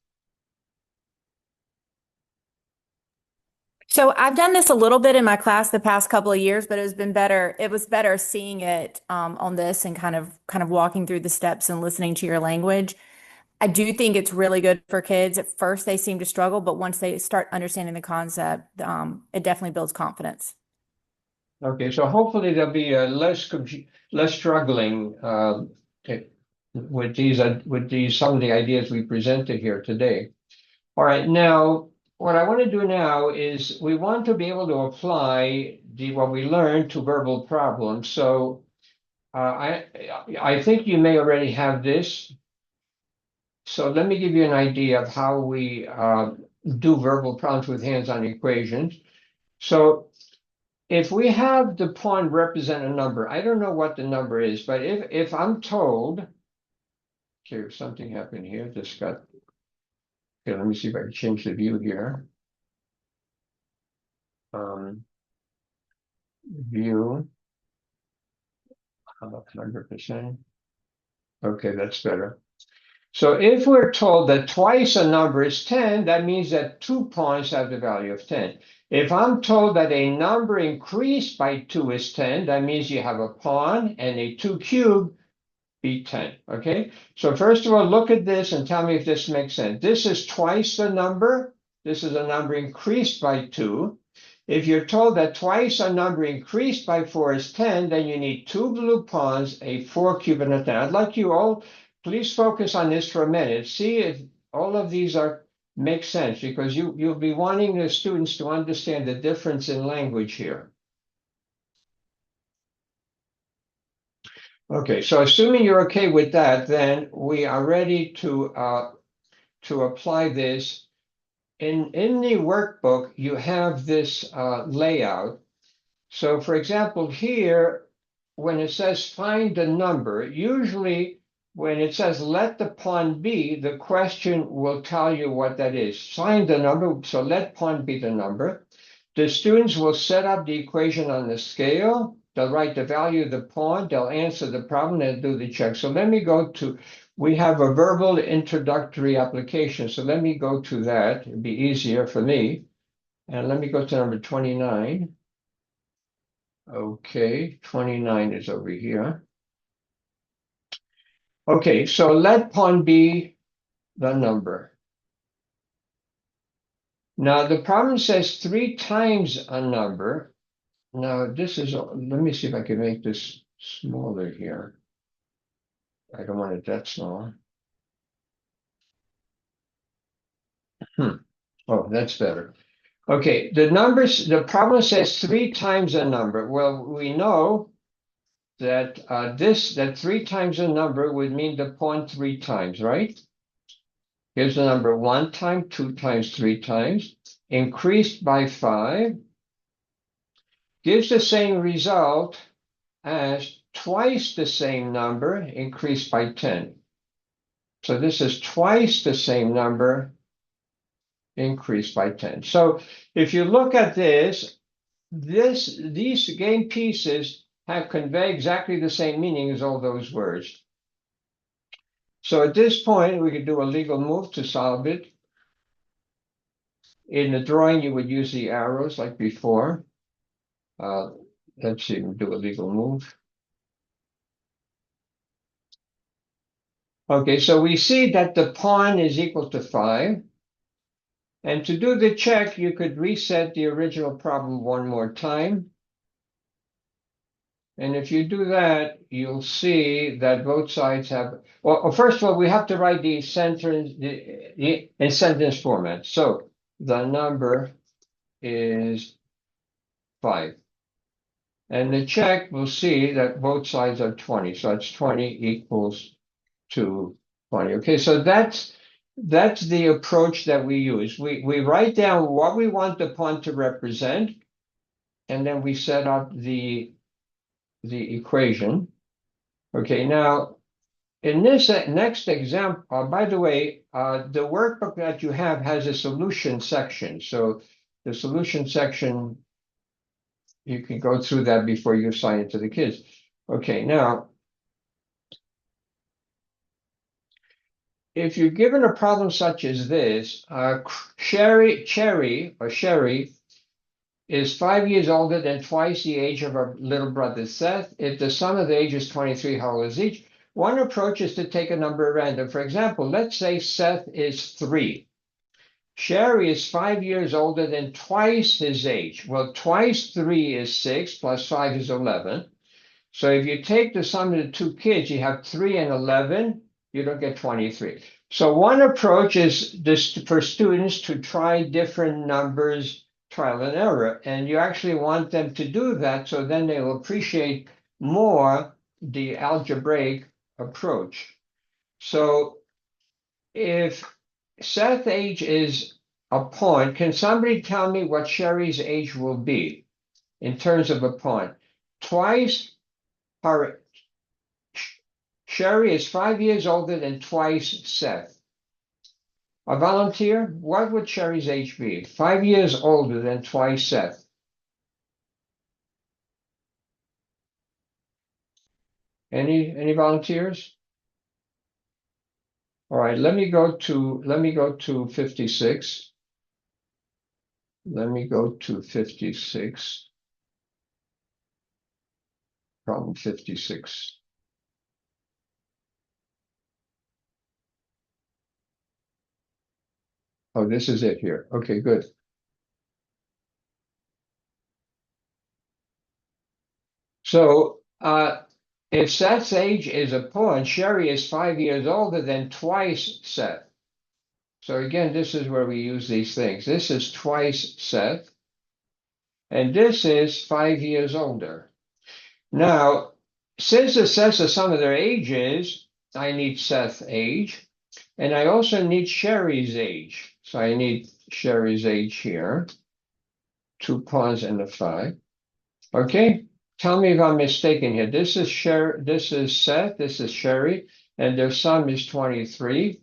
So I've done this a little bit in my class the past couple of years, but it has been better. It was better seeing it on this and kind of walking through the steps and listening to your language. I do think it's really good for kids. At first, they seem to struggle, but once they start understanding the concept, it definitely builds confidence. Okay, so hopefully there'll be less struggling with these some of the ideas we presented here today. All right, now what I want to do now is we want to be able to apply what we learned to verbal problems. So I think you may already have this. So let me give you an idea of how we do verbal problems with hands-on equations. So if we have the pawn represent a number, I don't know what the number is, but if I'm told, okay, something happened here, just got, okay, let me see if I can change the view here. View, how about 100%? Okay, that's better. So if we're told that twice a number is 10, that means that 2 pawns have the value of 10. If I'm told that a number increased by 2 is 10, that means you have a pawn and a 2 cubed be 10. Okay, so first of all, look at this and tell me if this makes sense. This is twice the number. This is a number increased by 2. If you're told that twice a number increased by 4 is 10, then you need 2 blue pawns, a 4 cube, and a 10. I'd like you all, please focus on this for a minute. See if all of these make sense, because you'll be wanting the students to understand the difference in language here. Okay, so assuming you're okay with that, then we are ready to apply this. In the workbook, you have this layout. So for example, here, when it says find a number, usually when it says let the pawn be, the question will tell you what that is. Find the number, so let pawn be the number. The students will set up the equation on the scale. They'll write the value of the pawn. They'll answer the problem and do the check. So let me go to, we have a verbal introductory application. So let me go to that. It'd be easier for me. And let me go to number 29. Okay, 29 is over here. Okay, so let pawn be the number. Now the problem says 3 times a number. Now this is, let me see if I can make this smaller here. I don't want it that small. Oh, that's better. Okay, the problem says 3 times a number. Well, we know that that 3 times a number would mean the pawn 3 times, right? Here's the number 1 time, 2 times, 3 times, increased by 5, gives the same result as twice the same number increased by 10. So this is twice the same number increased by 10. So if you look at this, these game pieces convey exactly the same meaning as all those words. So at this point, we could do a legal move to solve it. In the drawing, you would use the arrows like before. Let's see, we'll do a legal move. Okay, so we see that the pawn is equal to 5. And to do the check, you could reset the original problem one more time. And if you do that, you'll see that both sides have, well, first of all, we have to write the sentence in sentence format. So the number is 5. And the check, we'll see that both sides are 20. So it's 20 equals to 20. Okay, so that's the approach that we use. We write down what we want the pawn to represent, and then we set up the equation. Okay, now In this next example, by the way, the workbook that you have has a solution section. So the solution section, you can go through that before you assign it to the kids. Okay, now, if you're given a problem such as this, Cherry is 5 years older than twice the age of her little brother Seth. If the sum of the age is 23, how old is each? One approach is to take a number at random. For example, let's say Seth is 3. Sherry is 5 years older than twice his age. Well, twice 3 is 6, plus 5 is 11. So if you take the sum of the two kids, you have 3 and 11, you don't get 23. So one approach is this for students to try different numbers, trial and error. And you actually want them to do that so then they will appreciate more the algebraic approach. So if Seth's age is a point, can somebody tell me what Sherry's age will be in terms of a point? Twice her Sherry is 5 years older than twice Seth. A volunteer? What would Sherry's age be? 5 years older than twice Seth. Any volunteers? All right, let me go to 56. Let me go to 56. Problem 56. Oh, this is it here. Okay, good. So if Seth's age is a point, Sherry is 5 years older than twice Seth. So again, this is where we use these things. This is twice Seth, and this is 5 years older. Now, since it says the sum of their ages, I need Seth's age, and I also need Sherry's age. So I need Sherry's age here, 2 pawns and a 5. Okay, tell me if I'm mistaken here. This is Seth, this is Sherry, and their sum is 23.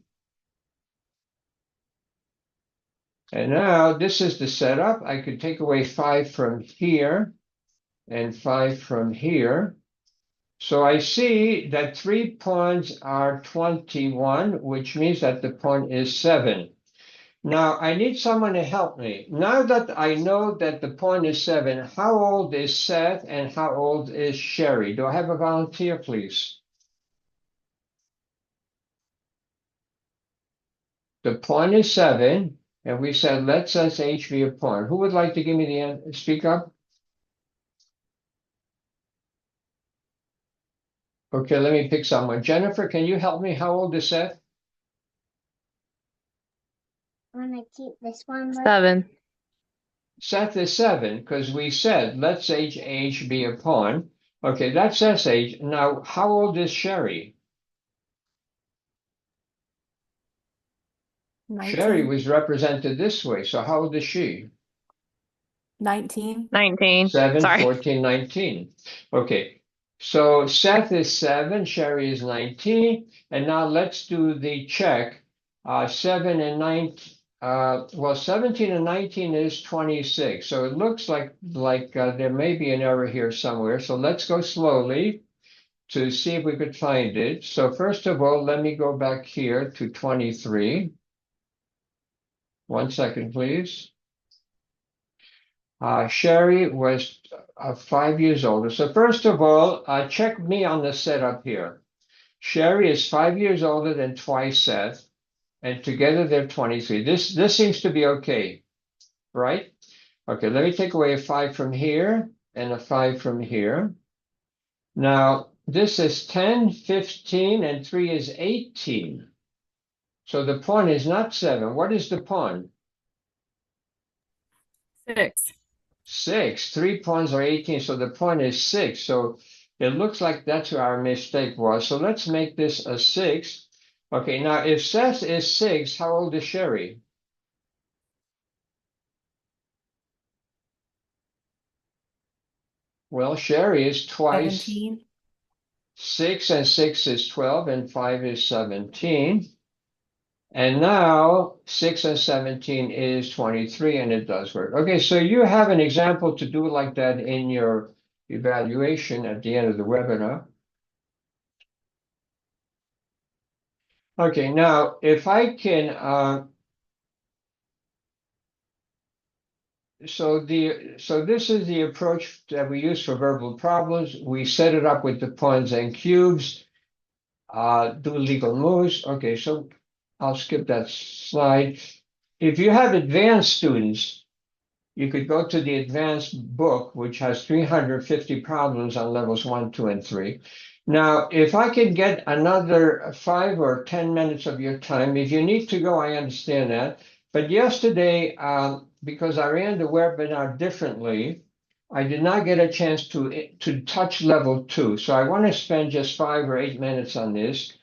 And now this is the setup. I could take away 5 from here and 5 from here. So I see that 3 pawns are 21, which means that the pawn is 7. Now I need someone to help me. Now that I know that the pawn is 7, how old is Seth and how old is Sherry? Do I have a volunteer, please? The pawn is 7, and we said let H be a pawn. Who would like to give me the speak up? Okay, let me pick someone. Jennifer, can you help me? How old is Seth? I want to keep this one. 7. Seth is 7 because we said let H be a pawn. Okay, that's SH. Now, how old is Sherry? 19. Sherry was represented this way. So how old is she? 19. 19. 7, Sorry. 14, 19. Okay, so Seth is 7, Sherry is 19. And now let's do the check. 7 and 19. Well, 17 and 19 is 26. So it looks like there may be an error here somewhere. So let's go slowly to see if we could find it. So first of all, let me go back here to 23. 1 second, please. Sherry was 5 years older. So first of all, check me on the setup here. Sherry is 5 years older than twice Seth, and together they're 23. This seems to be okay, right? Okay, let me take away a 5 from here and a 5 from here. Now, this is 10, 15, and 3 is 18. So the pawn is not 7. What is the pawn? 6. 6. 3 pawns are 18, so the pawn is 6. So it looks like that's where our mistake was. So let's make this a 6. Okay, now if Seth is 6, how old is Sherry? Well, Sherry is twice. 17. 6 and 6 is 12, and 5 is 17. And now 6 and 17 is 23, and it does work. Okay, so you have an example to do like that in your evaluation at the end of the webinar. Okay, now if I can, so this is the approach that we use for verbal problems. We set it up with the pawns and cubes, do legal moves. Okay, so I'll skip that slide. If you have advanced students, you could go to the advanced book, which has 350 problems on levels 1, 2, and 3. Now, if I could get another 5 or 10 minutes of your time, if you need to go, I understand that. But yesterday, because I ran the webinar differently, I did not get a chance to touch level 2. So I want to spend just 5 or 8 minutes on this.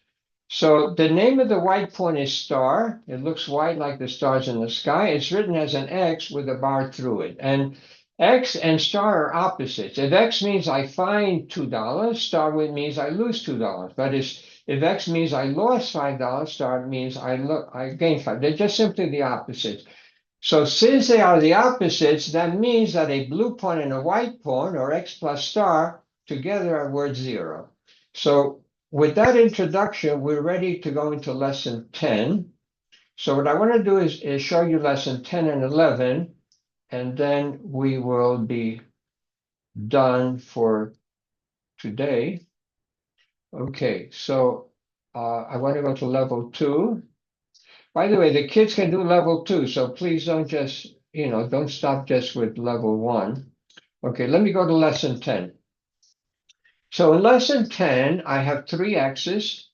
So the name of the white point is star. It looks white like the stars in the sky. It's written as an X with a bar through it. And X and star are opposites. If X means I find $2, star means I lose $2. But if X means I lost $5, star means I gain 5. They're just simply the opposites. So since they are the opposites, that means that a blue point and a white point, or X plus star, together are worth 0. So with that introduction, we're ready to go into lesson 10. So what I want to do is show you lesson 10 and 11, and then we will be done for today. Okay, so I want to go to level 2. By the way, the kids can do level 2, so please don't just, don't stop just with level 1. Okay, let me go to lesson 10. So in lesson 10, I have 3 x's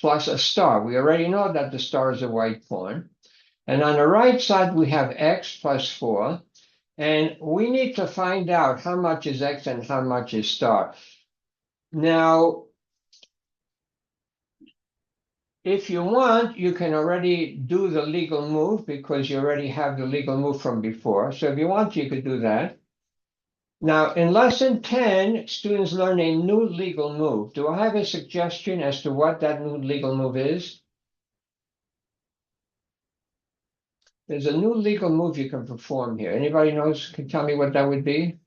plus a star. We already know that the star is a white point. And on the right side, we have x plus 4. And we need to find out how much is x and how much is star. Now, if you want, you can already do the legal move because you already have the legal move from before. So if you want, you could do that. Now, in lesson 10, students learn a new legal move. Do I have a suggestion as to what that new legal move is? There's a new legal move you can perform here. Anybody knows, can tell me what that would be?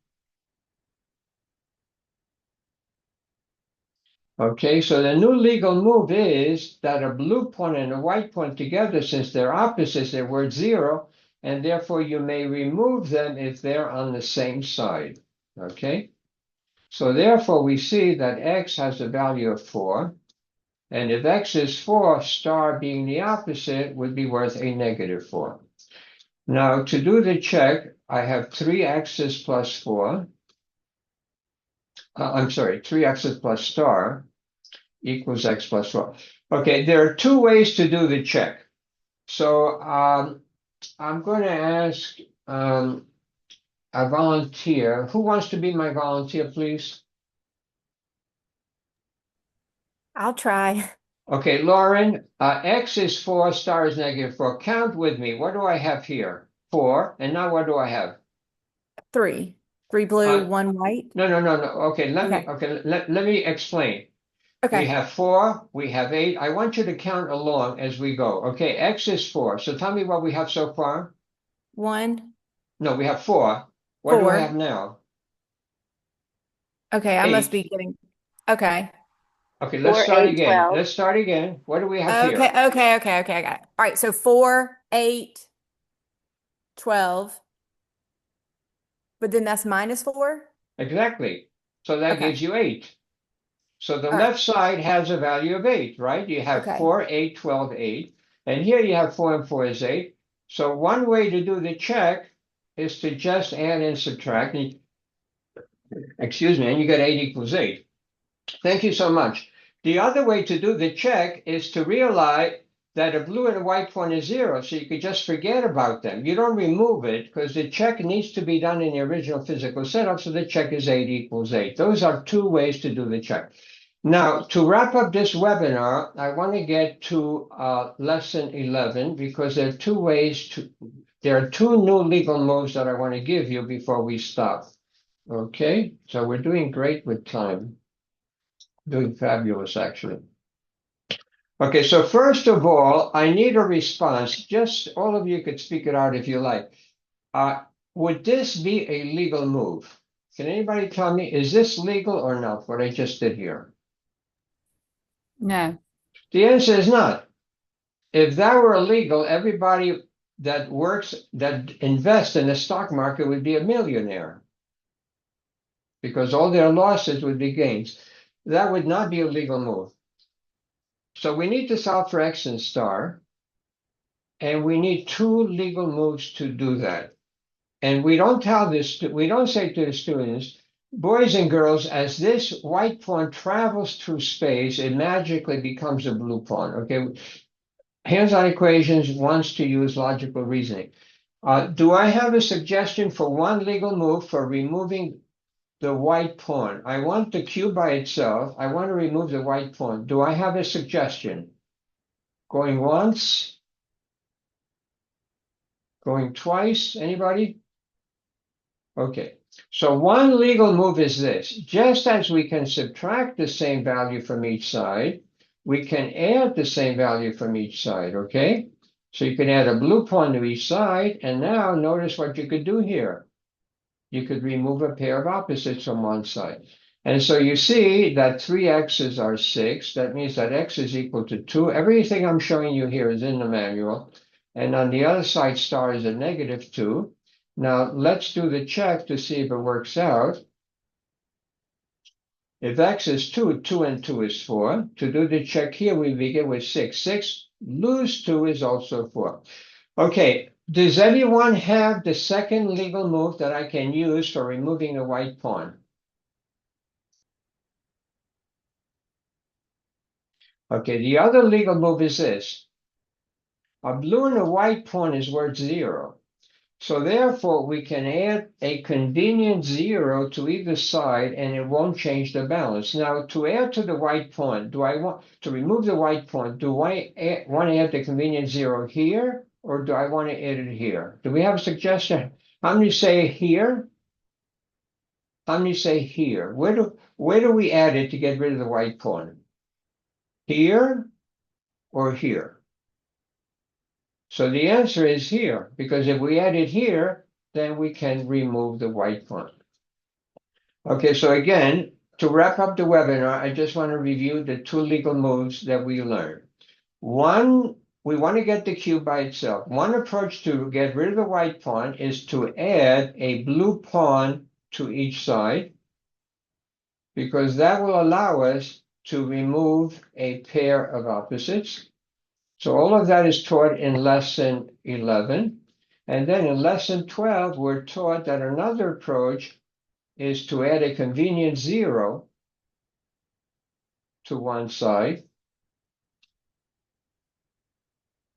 Okay, so the new legal move is that a blue point and a white point together, since they're opposites, they're worth 0, and therefore you may remove them if they're on the same side. Okay, so therefore we see that x has a value of 4, and if x is 4, star being the opposite would be worth a negative 4. Now to do the check, I have 3x's plus 4. I'm sorry, 3x's plus star equals x plus 4. Okay, there are 2 ways to do the check. So I'm going to ask a volunteer. Who wants to be my volunteer, please? I'll try. Okay, Lauren, x is 4, star is negative 4. Count with me. What do I have here? 4. And now what do I have? 3. 3 blue, 1 white. No. Okay, let me explain. Okay. We have 4, we have 8. I want you to count along as we go. Okay, x is 4. So tell me what we have so far. 1. No, we have 4. What do I have now? Okay, I must 8. be getting. Okay. Okay, let's 4, start 8, again. 12. Let's start again. What do we have here? Okay. I got it. All right, so 4, 8, 12. But then that's minus 4? Exactly. So that Okay. gives you 8. So the All right. left side has a value of 8, right? You have Okay. 4, 8, 12, 8. And here you have 4 and 4 is 8. So one way to do the check is to just add and subtract. Excuse me, and you get 8 equals 8. Thank you so much. The other way to do the check is to realize that a blue and a white point is 0, so you could just forget about them. You don't remove it because the check needs to be done in the original physical setup, so the check is 8 equals 8. Those are 2 ways to do the check. Now, to wrap up this webinar, I want to get to lesson 11 because there are 2 ways to, there are 2 new legal moves that I want to give you before we stop. Okay, so we're doing great with time. Doing fabulous, actually. Okay, so first of all, I need a response. Just all of you could speak it out if you like. Would this be a legal move? Can anybody tell me, is this legal or not, what I just did here? No. The answer is not. If that were illegal, everybody that invests in the stock market would be a millionaire because all their losses would be gains. That would not be a legal move. So we need to solve for X and star, and we need two legal moves to do that. And we don't say to the students, boys and girls, as this white pawn travels through space, it magically becomes a blue pawn. Okay, hands-on equations wants to use logical reasoning. Do I have a suggestion for one legal move for removing the white pawn? I want the cube by itself. I want to remove the white pawn. Do I have a suggestion? Going once? Going twice? Anybody? Okay. So one legal move is this. Just as we can subtract the same value from each side, we can add the same value from each side, okay? So you can add a blue pawn to each side, and now notice what you could do here. You could remove a pair of opposites from one side. And so you see that 3x's are 6. That means that x is equal to 2. Everything I'm showing you here is in the manual. And on the other side, star is a negative 2. Now let's do the check to see if it works out. If x is 2, 2 and 2 is 4. To do the check here, we begin with 6. 6 lose 2 is also 4. Okay, does anyone have the second legal move that I can use for removing the white pawn? Okay, the other legal move is this. A blue and a white pawn is worth 0. So therefore, we can add a convenient 0 to either side and it won't change the balance. Now, to add to the white pawn, do I want to remove the white pawn? Do I want to add the convenient 0 here or do I want to add it here? Do we have a suggestion? How many say here? How many say here? Where do we add it to get rid of the white pawn? Here or here? So the answer is here, because if we add it here, then we can remove the white pawn. Okay, so again, to wrap up the webinar, I just want to review the two legal moves that we learned. One, we want to get the cube by itself. One approach to get rid of the white pawn is to add a blue pawn to each side, because that will allow us to remove a pair of opposites. So all of that is taught in lesson 11. And then in lesson 12, we're taught that another approach is to add a convenient 0 to one side.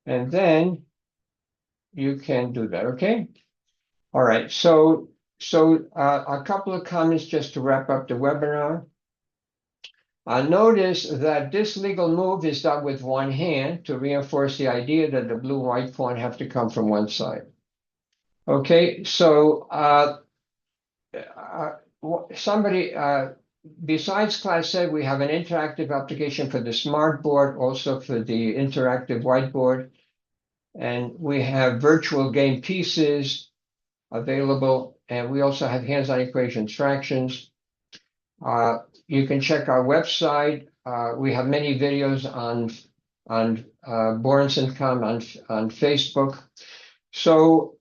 And then you can do that, okay? All right, so a couple of comments just to wrap up the webinar. Notice that this legal move is done with one hand to reinforce the idea that the blue-white pawn have to come from one side. Okay, so somebody besides class ed, we have an interactive application for the smartboard, also for the interactive whiteboard, and we have virtual game pieces available, and we also have hands-on equations fractions. You can check our website. We have many videos on Borns Income on Facebook. So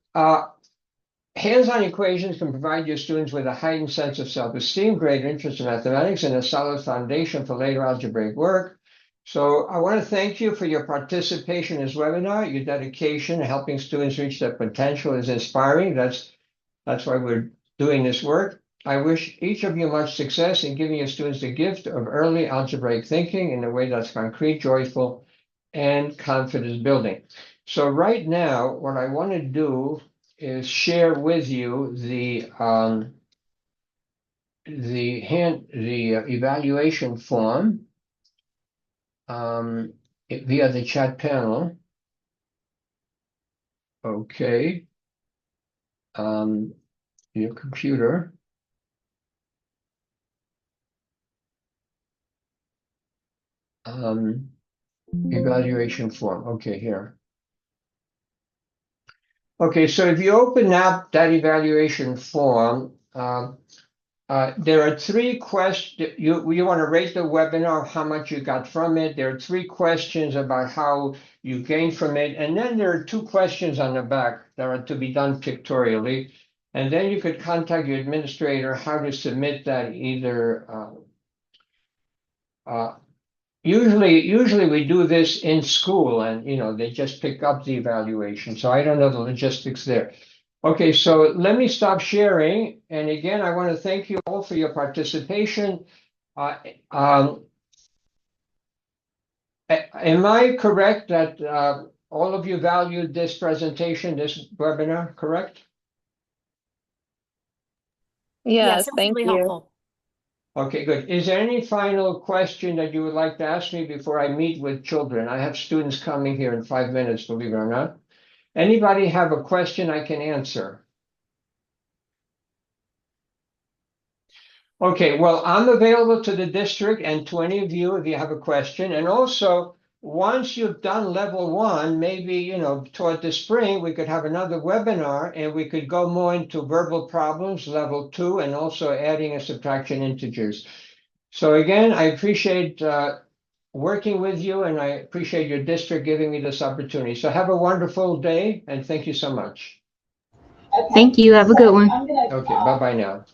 hands-on equations can provide your students with a heightened sense of self-esteem, greater interest in mathematics, and a solid foundation for later algebraic work. So I want to thank you for your participation in this webinar. Your dedication to helping students reach their potential is inspiring. That's why we're doing this work. I wish each of you much success in giving your students the gift of early algebraic thinking in a way that's concrete, joyful, and confidence building. So right now, what I want to do is share with you the evaluation form via the chat panel. Okay. Your computer. evaluation form. Okay, here. Okay, so if you open up that evaluation form, there are 3 questions. You want to rate the webinar, how much you got from it. There are 3 questions about how you gained from it. And then there are 2 questions on the back that are to be done pictorially. And then you could contact your administrator how to submit that either. Usually we do this in school and, they just pick up the evaluation. So I don't know the logistics there. Okay, so let me stop sharing. And again, I want to thank you all for your participation. Am I correct that all of you valued this presentation, this webinar, correct? Yes, it was thank really you. helpful. Okay, good. Is there any final question that you would like to ask me before I meet with children? I have students coming here in 5 minutes, believe it or not. Anybody have a question I can answer? Okay, well, I'm available to the district and to any of you if you have a question. And also, once you've done level 1, maybe, toward the spring, we could have another webinar and we could go more into verbal problems, level 2, and also adding and subtraction integers. So again, I appreciate working with you and I appreciate your district giving me this opportunity. So have a wonderful day and thank you so much. Thank you. Have a good one. Okay, bye-bye now.